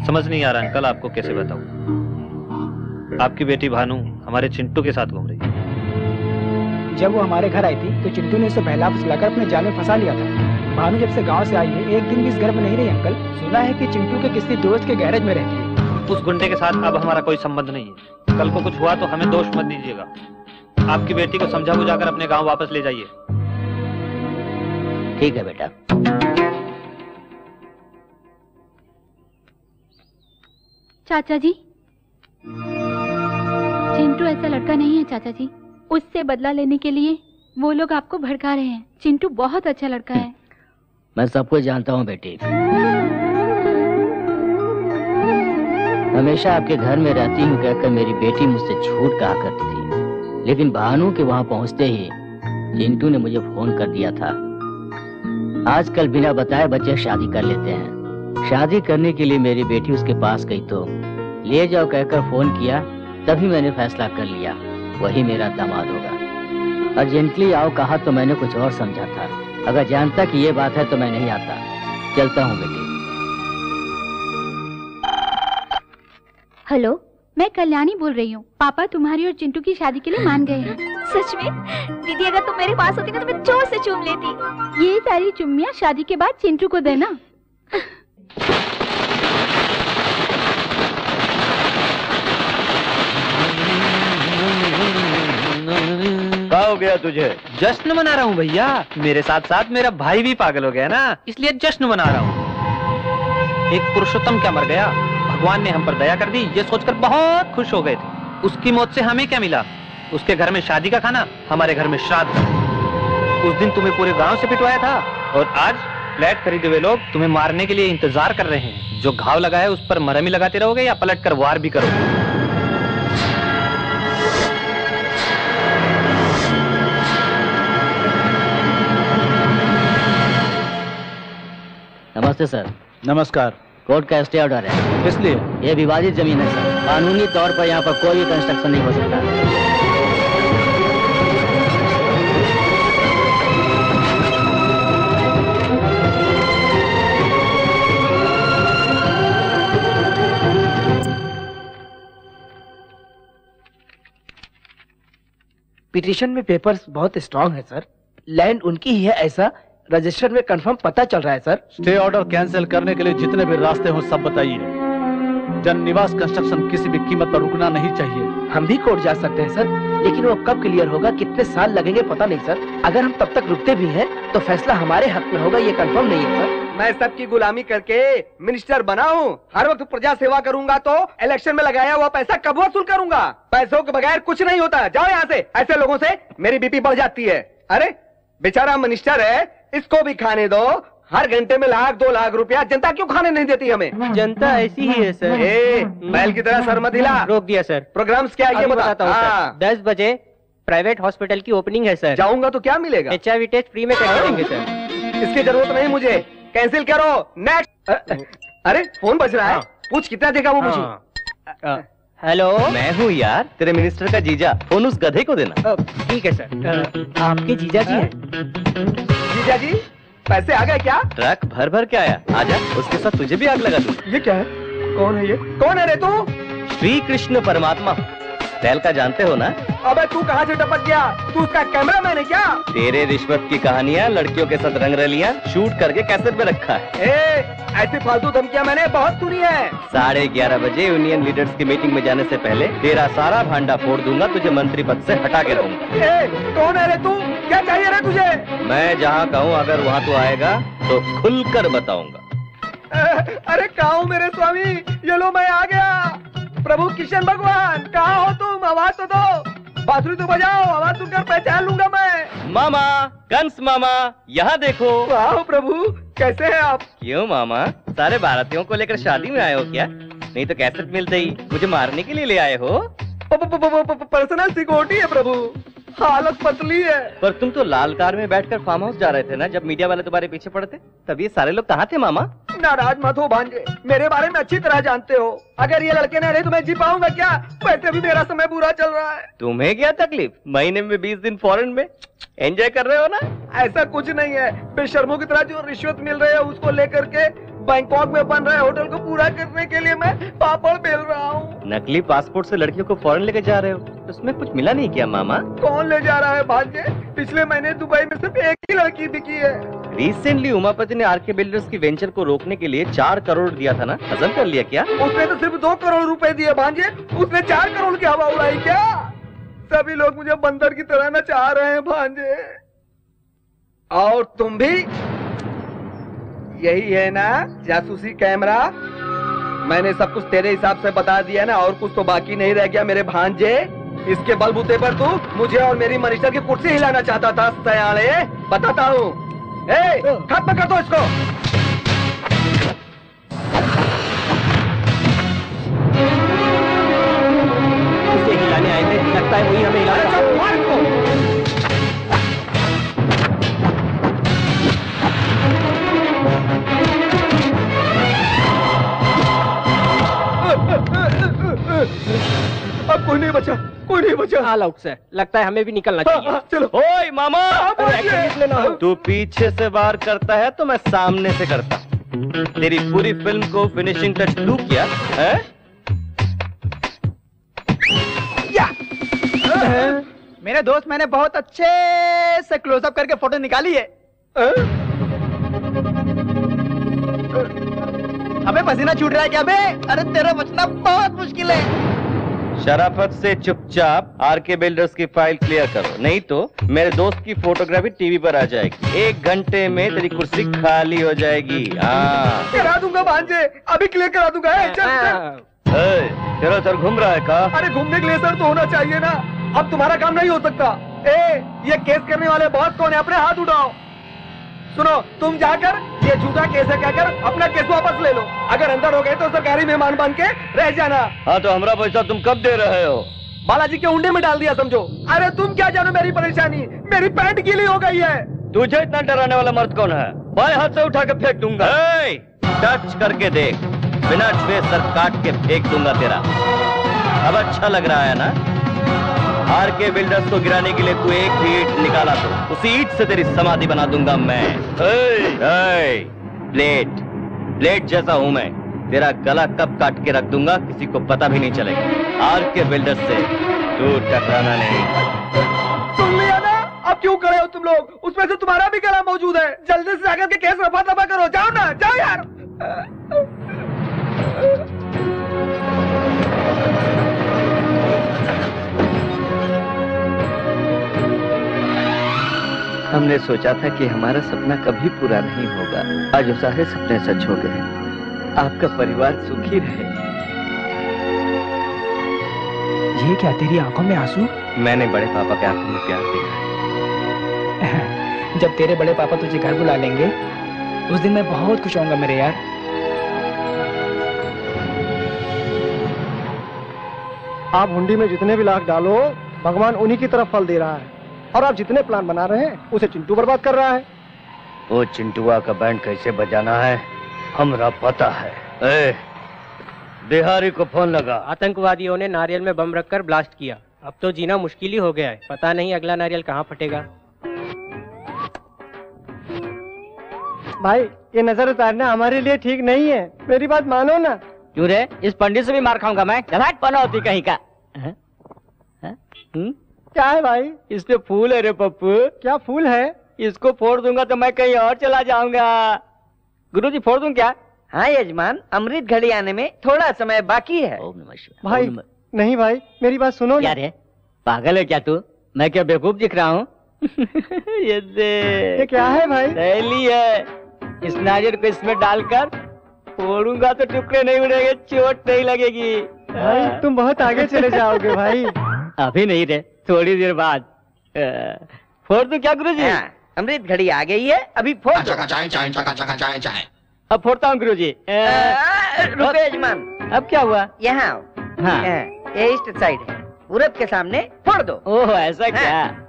समझ नहीं आ रहा अंकल, आपको कैसे बताऊं। आपकी बेटी भानु हमारे चिंटू के साथ घूम रही है। जब वो हमारे घर आई थी तो चिंटू ने उसे बहला फुसलाकर अपने जाल में फंसा लिया था। भानु जब से गांव से आई है एक दिन भी इस घर में नहीं रही अंकल। सुना है कि चिंटू के किसी दोस्त के गैरेज में रहती है। उस गुंडे के साथ अब हमारा कोई संबंध नहीं है। कल को कुछ हुआ तो हमें दोष मत दीजिएगा। आपकी बेटी को समझा बुझाकर अपने गाँव वापस ले जाइए। ठीक है बेटा। चाचा जी, चिंटू ऐसा लड़का नहीं है चाचा जी। उससे बदला लेने के लिए वो लोग आपको भड़का रहे हैं। चिंटू बहुत अच्छा लड़का है। मैं सब कुछ जानता हूँ बेटी। हमेशा आपके घर में रहती हूँ कहकर मेरी बेटी मुझसे झूठ कहा करती थी, लेकिन भानु के वहाँ पहुँचते ही चिंटू ने मुझे फोन कर दिया था। आजकल बिना बताए बच्चे शादी कर लेते हैं। शादी करने के लिए मेरी बेटी उसके पास गई तो ले जाओ कहकर फोन किया, तभी मैंने फैसला कर लिया वही मेरा दामाद होगा। अर्जेंटली आओ कहा तो मैंने कुछ और समझा था। अगर जानता कि ये बात है तो मैं नहीं आता। चलता हूँ बेटी। हेलो, मैं कल्याणी बोल रही हूँ। पापा तुम्हारी और चिंटू की शादी के लिए मान गए हैं। सच में? दीदी अगर तुम मेरे पास होती ना तो मैं जोर से चूम लेती। ये सारी चुम्मियाँ शादी के बाद चिंटू को देना। क्या हो गया तुझे? जश्न मना रहा हूँ भैया। मेरे साथ साथ मेरा भाई भी पागल हो गया ना, इसलिए जश्न मना रहा हूँ। एक पुरुषोत्तम क्या मर गया, भगवान ने हम पर दया कर दी, ये सोचकर बहुत खुश हो गए थे। उसकी मौत से हमें क्या मिला? उसके घर में शादी का खाना, हमारे घर में श्राद्ध। उस दिन तुम्हें पूरे गांव से पिटवाया था और आज फ्लैट खरीदे हुए लोग तुम्हें मारने के लिए इंतजार कर रहे हैं। जो घाव लगा है उस पर मरहम ही लगाते रहोगे या पलट कर वार भी करोगे? नमस्ते सर। नमस्कार। कोर्ट का स्टे ऑर्डर है। इसलिए ये विवादित जमीन है सर। कानूनी तौर पर यहाँ पर कोई भी कंस्ट्रक्शन नहीं हो सकता। पिटीशन में पेपर्स बहुत स्ट्रांग है सर। लैंड उनकी ही है ऐसा रजिस्टर में कंफर्म पता चल रहा है सर। स्टे ऑर्डर कैंसिल करने के लिए जितने भी रास्ते हो सब बताइए। जन निवास कंस्ट्रक्शन किसी भी कीमत पर रुकना नहीं चाहिए। हम भी कोर्ट जा सकते हैं सर, लेकिन वो कब क्लियर होगा, कितने साल लगेंगे पता नहीं सर। अगर हम तब तक रुकते भी हैं तो फैसला हमारे हक में होगा, ये कंफर्म नहीं है सर। मैं सबकी गुलामी करके मिनिस्टर बना हूँ। हर वक्त प्रजा सेवा करूंगा तो इलेक्शन में लगाया हुआ पैसा कब वसूल करूंगा? पैसों के बगैर कुछ नहीं होता। जाओ यहाँ से। ऐसे लोगों से मेरी बीपी बढ़ जाती है। अरे बेचारा मिनिस्टर है, इसको भी खाने दो। हर घंटे में 1-2 लाख रुपया जनता क्यों खाने नहीं देती हमें? जनता ऐसी ही है सर। बैल की तरह सर मत हिला। रोक दिया सर। प्रोग्राम्स क्या है ये बताता हूँ सर। 10 बजे प्राइवेट हॉस्पिटल की ओपनिंग है सर। जाऊंगा तो क्या मिलेगा? HIV टेस्ट फ्री में करके देंगे सर। इसकी जरूरत नहीं मुझे, कैंसिल करो। नेक्स्ट। अरे फोन बज रहा है, पूछ कितना देगा वो मुझे। हेलो, मैं हूँ यार, तेरे मिनिस्टर का जीजा। फोन उस गधे को देना। ठीक है सर। आपके जीजा जी हैं? जीजा जी पैसे आ गए क्या? ट्रक भर भर के आया। आजा, उसके साथ तुझे भी आग लगा दूं। ये क्या है? कौन है ये? कौन है रे तू? श्री कृष्ण परमात्मा। टहल का जानते हो ना? अबे तू कहाँ से टपक गया? तू उसका कैमरामैन है क्या? तेरे रिश्वत की कहानियाँ, लड़कियों के साथ रंग रलियाँ शूट करके कैसेट में रखा है। ऐसी फालतू धमकियाँ मैंने बहुत सुनी है। 11:30 बजे यूनियन लीडर्स की मीटिंग में जाने से पहले तेरा सारा भांडा फोड़ दूंगा, तुझे मंत्री पद से हटा के रहूंगा। कौन है रे तू? क्या चाहिए रे तुझे? मैं जहाँ कहूँ अगर वहाँ तू आएगा तो खुलकर बताऊंगा। अरे कहाँ हूँ मेरे स्वामी? ये लो मैं आ गया। प्रभु किशन भगवान कहाँ हो तुम? आवाज तो दो। बांसुरी तो बजाओ, आवाज सुनकर पहचान लूंगा मैं। मामा, कंस मामा, यहाँ देखो। वाह प्रभु, कैसे हैं आप? क्यों मामा, सारे भारतीयों को लेकर शादी में आए हो क्या? नहीं तो कैसेट मिलते ही मुझे मारने के लिए ले आए हो? पर्सनल सिक्योरिटी है प्रभु, हालत पतली है। पर तुम तो लाल कार में बैठकर फार्म हाउस जा रहे थे ना, जब मीडिया वाले तुम्हारे पीछे पड़े थे, तब ये सारे लोग कहाँ थे मामा? नाराज मत हो भांजे, मेरे बारे में अच्छी तरह जानते हो। अगर ये लड़के न रहे तो मैं जी पाऊंगा क्या? वैसे भी मेरा समय बुरा चल रहा है। तुम्हें क्या तकलीफ? महीने में 20 दिन फॉरेन में एंजॉय कर रहे हो ना? ऐसा कुछ नहीं है। बेशर्मों की तरह जो रिश्वत मिल रहे है उसको लेकर के बैंकॉक में बन रहे होटल को पूरा करने के लिए मैं पापड़ बेल रहा हूँ। नकली पासपोर्ट से लड़कियों को फॉरेन लेके जा रहे हो, उसमें कुछ मिला नहीं क्या मामा? कौन ले जा रहा है भांजे? पिछले महीने दुबई में सिर्फ एक ही लड़की बिकी है। रिसेंटली उमापति ने आरके बिल्डर्स की वेंचर को रोकने के लिए 4 करोड़ दिया था ना, हजम कर लिया क्या? उसने तो सिर्फ 2 करोड़ रुपए दिए भांजे, उसने 4 करोड़ की हवा उड़ाई क्या? सभी लोग मुझे बंदर की तरह न चाह रहे हैं भांजे। और तुम भी यही है ना जासूसी कैमरा? मैंने सब कुछ तेरे हिसाब से बता दिया ना, और कुछ तो बाकी नहीं रह गया मेरे भांजे। इसके बलबूते पर तू मुझे और मेरी मनीषा की कुर्सी हिलाना चाहता था सयाणे। बताता हूँ, खत्म कर दो इसको। इसे हिलाने आए थे, लगता है वही हमें हिलाने। अब कोई नहीं बचा, कोई नहीं बचा। ऑल आउट सर, लगता है हमें भी निकलना चाहिए। चलो। ओए मामा, तू पीछे से वार करता है तो मैं सामने से करता। तेरी पूरी फिल्म को फिनिशिंग टच तू किया है? मेरे दोस्त, मैंने बहुत अच्छे से क्लोजअप करके फोटो निकाली है। अबे पसीना छूट रहा है क्या बे? अरे तेरा बचना बहुत मुश्किल है। शराफत से चुपचाप आरके बिल्डर्स की फाइल क्लियर करो, नहीं तो मेरे दोस्त की फोटोग्राफी टीवी पर आ जाएगी। 1 घंटे में तेरी कुर्सी खाली हो जाएगी। हाँ करा दूंगा भांजे, अभी क्लियर करा दूंगा। तेरा सर घूम रहा है का? अरे घूमने के लिए सर तो होना चाहिए ना। अब तुम्हारा काम नहीं हो सकता। ये केस करने वाले बॉस कौन है? अपने हाथ उठाओ। सुनो, तुम जाकर ये झूठा केस है कहकर अपना केस वापस ले लो। अगर अंदर हो गए तो सरकारी मेहमान बन के रह जाना। हाँ तो हमारा पैसा तुम कब दे रहे हो? बालाजी के उंडे में डाल दिया समझो। अरे तुम क्या जानो मेरी परेशानी, मेरी पैंट गीली हो गई है। तुझे इतना डराने वाला मर्द कौन है? बाएं हाथ से उठा के फेंक दूंगा। टच करके देख, बिना छुए सर काट के फेंक दूंगा तेरा। अब अच्छा लग रहा है ना? आरके बिल्डर्स को गिराने के लिए तू एक भी ईंट निकाला तो उसी ईंट से तेरी समाधि बना दूंगा मैं। प्लेट जैसा हूं मैं। तेरा गला कब काट के रख दूंगा किसी को पता भी नहीं चलेगा। आरके बिल्डर्स से तू टकराना नहीं। सुन लिया ना? अब क्यों खड़े हो तुम लोग? उसमें से तुम्हारा भी गला मौजूद है। जल्दी से जाकर के केस रफा दफा करो। जाओ ना, जाओ यार। हमने सोचा था कि हमारा सपना कभी पूरा नहीं होगा। आज वो सारे सपने सच हो गए। आपका परिवार सुखी रहे। ये क्या तेरी आंखों में आंसू? मैंने बड़े पापा के आंखों में प्यार देखा। जब तेरे बड़े पापा तुझे घर बुला लेंगे उस दिन मैं बहुत खुश होऊंगा मेरे यार। आप हुंडी में जितने भी लाख डालो, भगवान उन्हीं की तरफ फल दे रहा है। और आप जितने प्लान बना रहे हैं उसे चिंटू बर्बाद कर रहा है। वो चिंटुआ का बैंड कैसे बजाना है हमरा पता है। बिहारी को फोन लगा। आतंकवादियों ने नारियल में बम रखकर ब्लास्ट किया। अब तो जीना मुश्किल ही हो गया है। पता नहीं अगला नारियल कहाँ फटेगा। भाई ये नजर उतारना हमारे लिए ठीक नहीं है, मेरी बात मानो ना। क्यों रे? इस पंडित से भी मार खाऊंगा मैं। पनौती कहीं का। क्या है भाई? इस पे फूल है रे पप्पू। क्या फूल है? इसको फोड़ दूंगा तो मैं कहीं और चला जाऊंगा। गुरुजी फोड़ दूं क्या? हाँ यजमान, अमृत घड़ी आने में थोड़ा समय बाकी है। भाई नहीं भाई, मेरी बात सुनो क्या रे? पागल है क्या तू? मैं क्या बेवकूफ दिख रहा हूँ? ये क्या है भाई? सहेली है। इस नारियल को इसमें डालकर फोड़ूंगा तो टुकड़े नहीं उड़ेंगे, चोट नहीं लगेगी। भाई तुम बहुत आगे चले जाओगे भाई। अभी नहीं रे, थोड़ी देर बाद। फोड़ दूं क्या गुरुजी? अमृत घड़ी आ गई है, अभी फोड़ दो। अब फोड़ता हूँ गुरुजी। रुको यजमान। अब क्या हुआ? यहाँ आओ। हाँ। ये ईस्ट साइड है, पूरब के सामने फोड़ दो। ओह ऐसा क्या?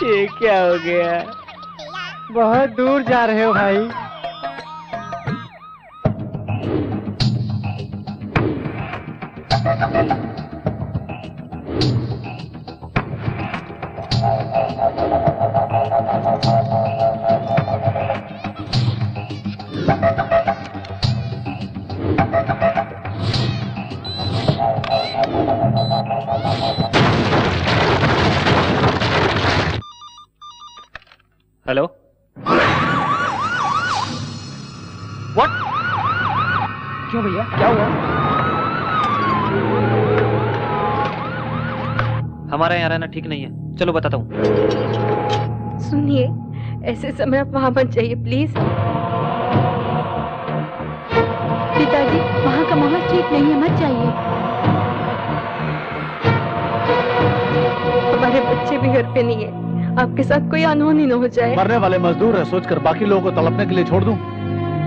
ये क्या हो गया? बहुत दूर जा रहे हो भाई। हेलो? व्हाट? क्यों भैया, क्या हुआ? हमारा यहाँ रहना ठीक नहीं है, चलो बताता हूँ। सुनिए, ऐसे समय आप वहाँ मत जाइए प्लीज। पिताजी, वहाँ का माहौल ठीक नहीं है, मत जाइए। हमारे बच्चे भी घर पे नहीं है, आपके साथ कोई अनहोनी न हो जाए। मरने वाले मजदूर है सोचकर बाकी लोगों को तड़पने के लिए छोड़ दूं?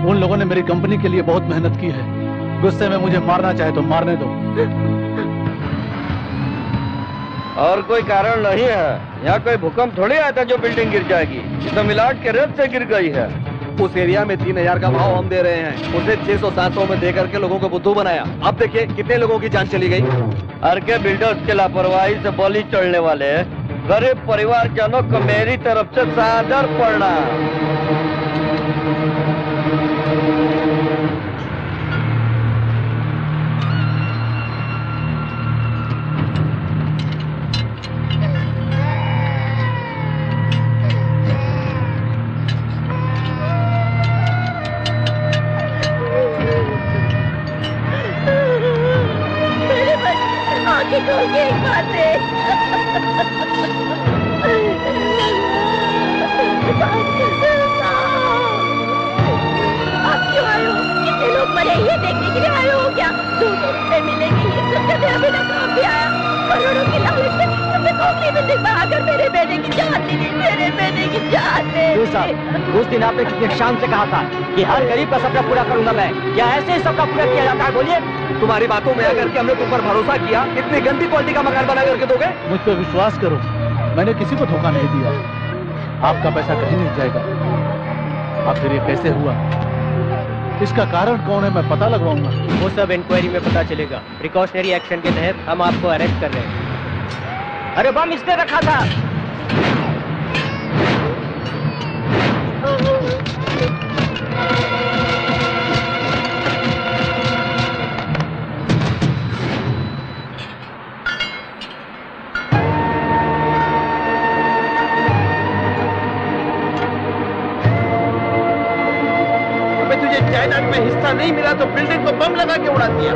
उन लोगों ने मेरी कंपनी के लिए बहुत मेहनत की है। गुस्से में मुझे मारना चाहे तो मारने दो। और कोई कारण नहीं है, यहाँ कोई भूकंप थोड़ी आया था जो बिल्डिंग गिर जाएगी। तो मिलाट के रेत से गिर गई है। उस एरिया में 3000 का भाव हम दे रहे हैं, उसे 600-700 में दे करके लोगों को बुद्धू बनाया। अब देखिए कितने लोगों की जान चली गई। के बिल्डर्स के लापरवाही से बलि चढ़ने वाले गरीब परिवारजनों को मेरी तरफ से सादर प्रणाम। एक बात है। आप क्यों आए हो? कितने लोग मरे ये देखने के लिए आए हो क्या? 200 रुपए मिलेंगे ये सुनकर अभी तक काम भी आया। करोड़ों की लालच से तुमने कौन बिल्डिंग बनाकर मेरे बेटे की जान ली, मेरे बेटे की जान ले। उस दिन आपने कितने शान से कहा था कि हर गरीब का सपना पूरा करूंगा मैं। क्या ऐसे ही सबका पूरा किया जाता है? बोलिए। तुम्हारी बातों में आकर के हमने तुम पर भरोसा किया, इतनी गंदी क्वालिटी का मकान बना करके दोगे? मुझ पर विश्वास करो, मैंने किसी को धोखा नहीं दिया। आपका पैसा कहीं नहीं जाएगा। आखिर ये कैसे हुआ, इसका कारण कौन है मैं पता लगवाऊंगा। वो सब इंक्वायरी में पता चलेगा। प्रिकॉशनरी एक्शन के तहत हम आपको अरेस्ट कर रहे हैं। अरे बम इसने रखा था। जायदाद में हिस्सा नहीं मिला तो बिल्डिंग को बम लगा के उड़ा दिया।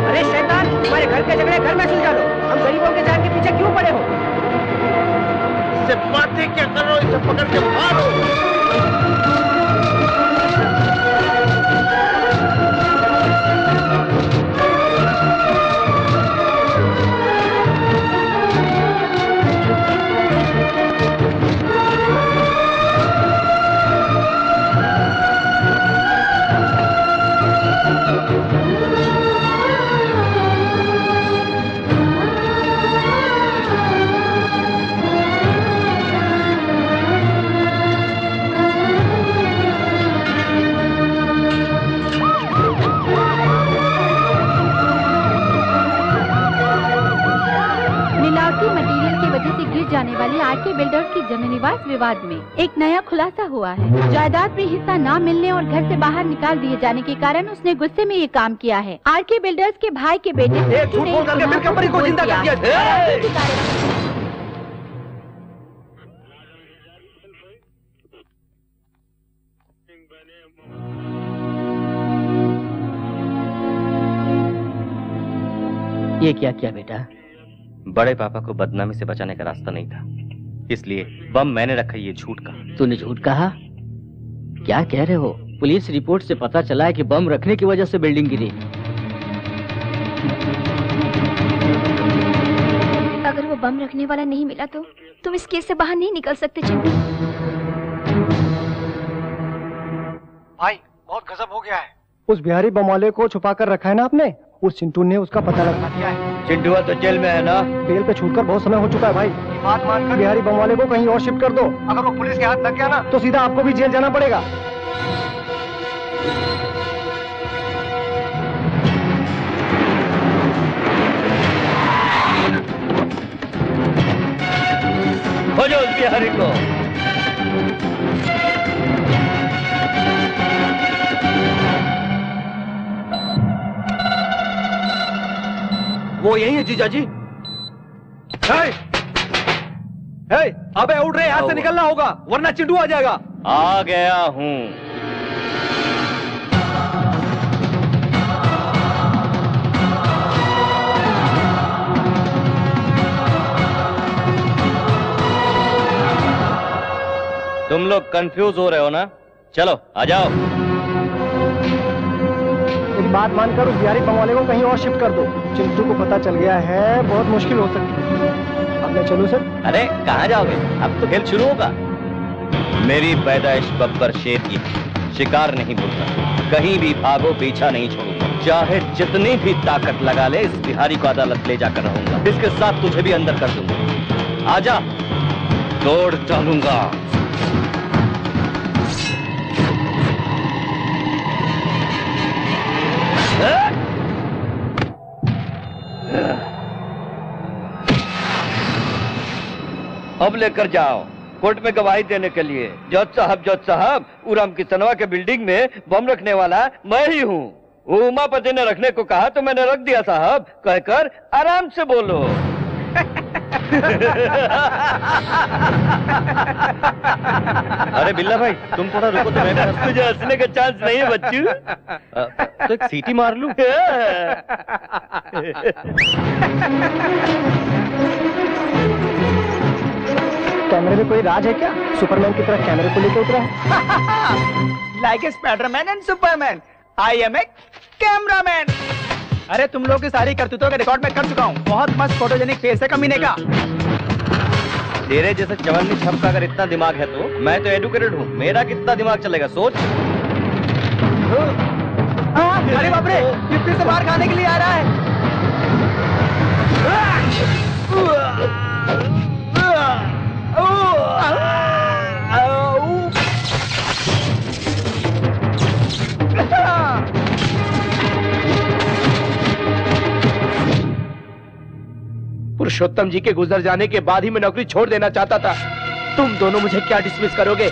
अरे शैतान, तुम्हारे घर के झगड़े घर में सुलझा लो। हम गरीबों के जान के पीछे क्यों पड़े हो? इससे बातें क्या कर रहे हो? इसे पकड़ के मारो। जाने वाली आरके बिल्डर्स की जमीन निवास विवाद में एक नया खुलासा हुआ है। जायदाद में हिस्सा न मिलने और घर से बाहर निकाल दिए जाने के कारण उसने गुस्से में ये काम किया है। आरके बिल्डर्स के भाई के बेटे झूठ बोल करके फिर कंपनी को जिंदा कर दिया। ये क्या किया बेटा? बड़े पापा को बदनामी से बचाने का रास्ता नहीं था, इसलिए बम मैंने रखा। ये झूठ कहा। तूने झूठ कहा? क्या कह रहे हो? पुलिस रिपोर्ट से पता चला है कि बम रखने की वजह से बिल्डिंग गिरी। अगर वो बम रखने वाला नहीं मिला तो तुम इस केस से बाहर नहीं निकल सकते चिंटू। भाई बहुत गजब हो गया है। उस बिहारी बम वाले को छुपा कर रखा है ना आपने, उस चिंटू ने उसका पता लगा दिया है। चिंटू तो जेल में है ना? जेल पे छूटकर बहुत समय हो चुका है भाई। बात मानकर बिहारी बम वाले को कहीं और शिफ्ट कर दो। अगर वो पुलिस के हाथ लग गया ना तो सीधा आपको भी जेल जाना पड़ेगा। हो जाओ उस बिहारी को। वो यही है जीजा जी। अबे उठ रहे, हाथ से निकलना होगा वरना चिंटू आ जाएगा। आ गया हूँ। तुम लोग कंफ्यूज हो रहे हो ना? चलो आ जाओ। मेरी बात मानकर उस बिहारी बंगाली को कहीं और शिफ्ट कर दो। चिंटू को पता चल गया है, बहुत मुश्किल हो सकती है। अब मैं चलूं सर? अरे कहाँ जाओगे? अब तो खेल शुरू होगा। मेरी पैदाइश बब्बर शेर की, शिकार नहीं भूलता। कहीं भी भागो, पीछा नहीं छोड़ूंगा। चाहे जितनी भी ताकत लगा ले, इस बिहारी को अदालत ले जाकर रहूंगा। इसके साथ तुझे भी अंदर कर दूंगा। आजा, दौड़ डालूंगा। अब लेकर जाओ कोर्ट में गवाही देने के लिए। जज साहब, उराम किसनवा के बिल्डिंग में बम रखने वाला मैं ही हूँ। उमापति ने रखने को कहा तो मैंने रख दिया साहब, कहकर आराम से बोलो। अरे बिल्ला भाई, तुम थोड़ा रुको तो मैं तुझे हंसने का चांस नहीं है बच्चू। तो एक सीटी मार लूं। कैमरे में कोई राज है क्या? सुपरमैन की तरह कैमरे को लेकर उतरा है। Like a Spiderman and Superman, I am a cameraman. अरे तुम लोग की सारी करतूतों का रिकॉर्ड मैं कर चुका हूँ। बहुत मस्त फोटोजेनिक फेस है कमीने का। तेरे जैसे चवन्नी छप का अगर इतना दिमाग है तो मैं तो एडुकेटेड हूँ, मेरा कितना दिमाग चलेगा सोच। अरे बाप रे, ये फिर से बाहर खाने के लिए आ रहा है। पुरुषोत्तम जी के गुजर जाने के बाद ही मैं नौकरी छोड़ देना चाहता था। तुम दोनों मुझे क्या डिसमिस करोगे?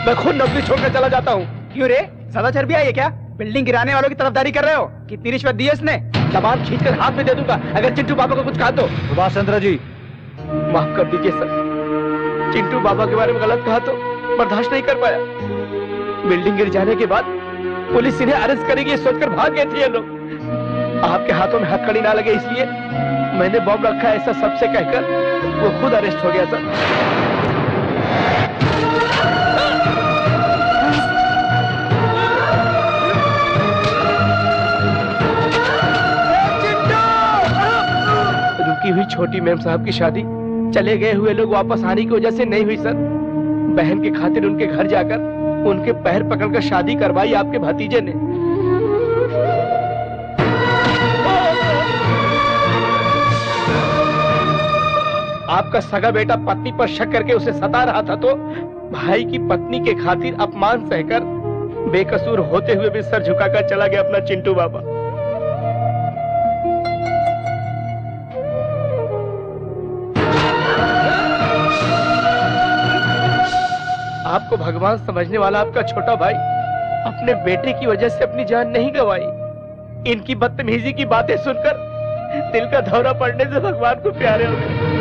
मैं खुद नौकरी छोड़कर चला जाता हूँ। क्यों रे, ज्यादा चर्बी आई है क्या? बिल्डिंग गिराने वालों की तरफदारी कर रहे हो? कितनी रिश्वत दी है इसने? जबान खींचकर हाथ में दे दूंगा अगर चिंटू बाबा को कुछ कहा तो। सुभाष चंद्र जी, माफ कर दीजिए सर, चिंटू बाबा के बारे में गलत कहा तो बर्दाश्त नहीं कर पाया। बिल्डिंग गिर जाने के बाद पुलिस इन्हें अरेस्ट करेगी ये सोचकर भाग गए थे ये लोग। आपके हाथों में हथकड़ी ना लगे इसलिए मैंने बॉम्ब रखा, ऐसा सबसे कहकर वो खुद अरेस्ट हो गया सर। रुकी हुई छोटी मैम साहब की शादी चले गए हुए लोग वापस आने की वजह से नहीं हुई सर। बहन की खातिर उनके घर जाकर उनके पैर पकड़कर शादी करवाई आपके भतीजे ने। आपका सगा बेटा पत्नी पर शक करके उसे सता रहा था तो भाई की पत्नी के खातिर अपमान सहकर बेकसूर होते हुए भी सर झुकाकर चला गया अपना चिंटू बाबा। आपको भगवान समझने वाला आपका छोटा भाई अपने बेटे की वजह से अपनी जान नहीं गंवाई। इनकी बदतमीजी की बातें सुनकर दिल का दौरा पड़ने से भगवान को प्यारे हो गए।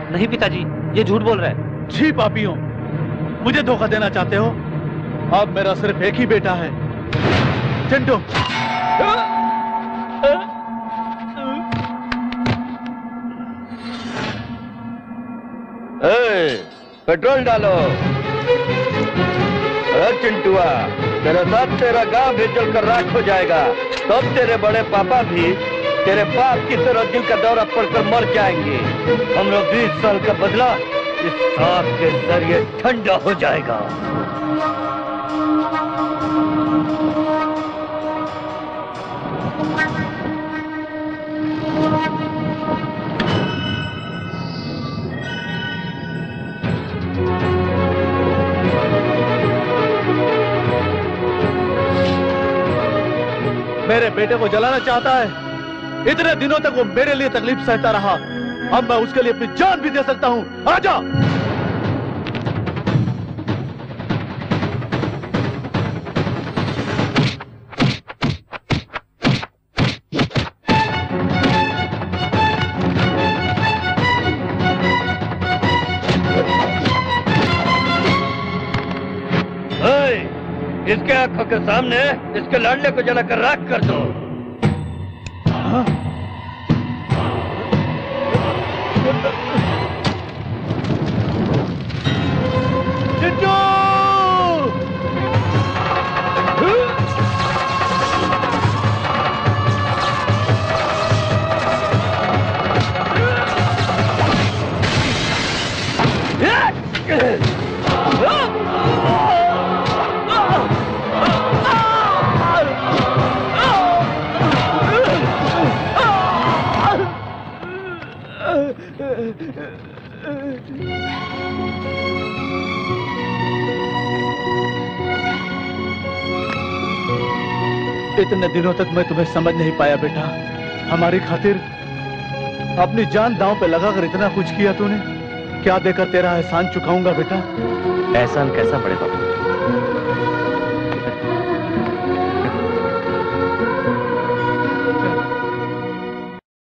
नहीं पिताजी, ये झूठ बोल रहा है। जी पापियों, मुझे धोखा देना चाहते हो? अब मेरा सिर्फ एक ही बेटा है, चिंटू। पेट्रोल डालो। चिंटुआ, तेरे साथ तेरा गांव भी जलकर राख हो जाएगा। तब तेरे बड़े पापा भी तेरे बाप की तरह दिल का दौरा पड़कर मर जाएंगे। हमरा 20 साल का बदला इस आग के जरिए ठंडा हो जाएगा। मेरे बेटे को जलाना चाहता है। इतने दिनों तक वो मेरे लिए तकलीफ सहता रहा, अब मैं उसके लिए अपनी जान भी दे सकता हूं। आजा। इसके आंखों के सामने इसके लाडले को जलाकर राख कर दो। चिंटू! इतने दिनों तक मैं तुम्हें समझ नहीं पाया बेटा। हमारी खातिर अपनी जान दांव पे लगाकर इतना कुछ किया तूने। क्या देकर तेरा एहसान चुकाऊंगा बेटा? एहसान कैसा बड़े बाबू?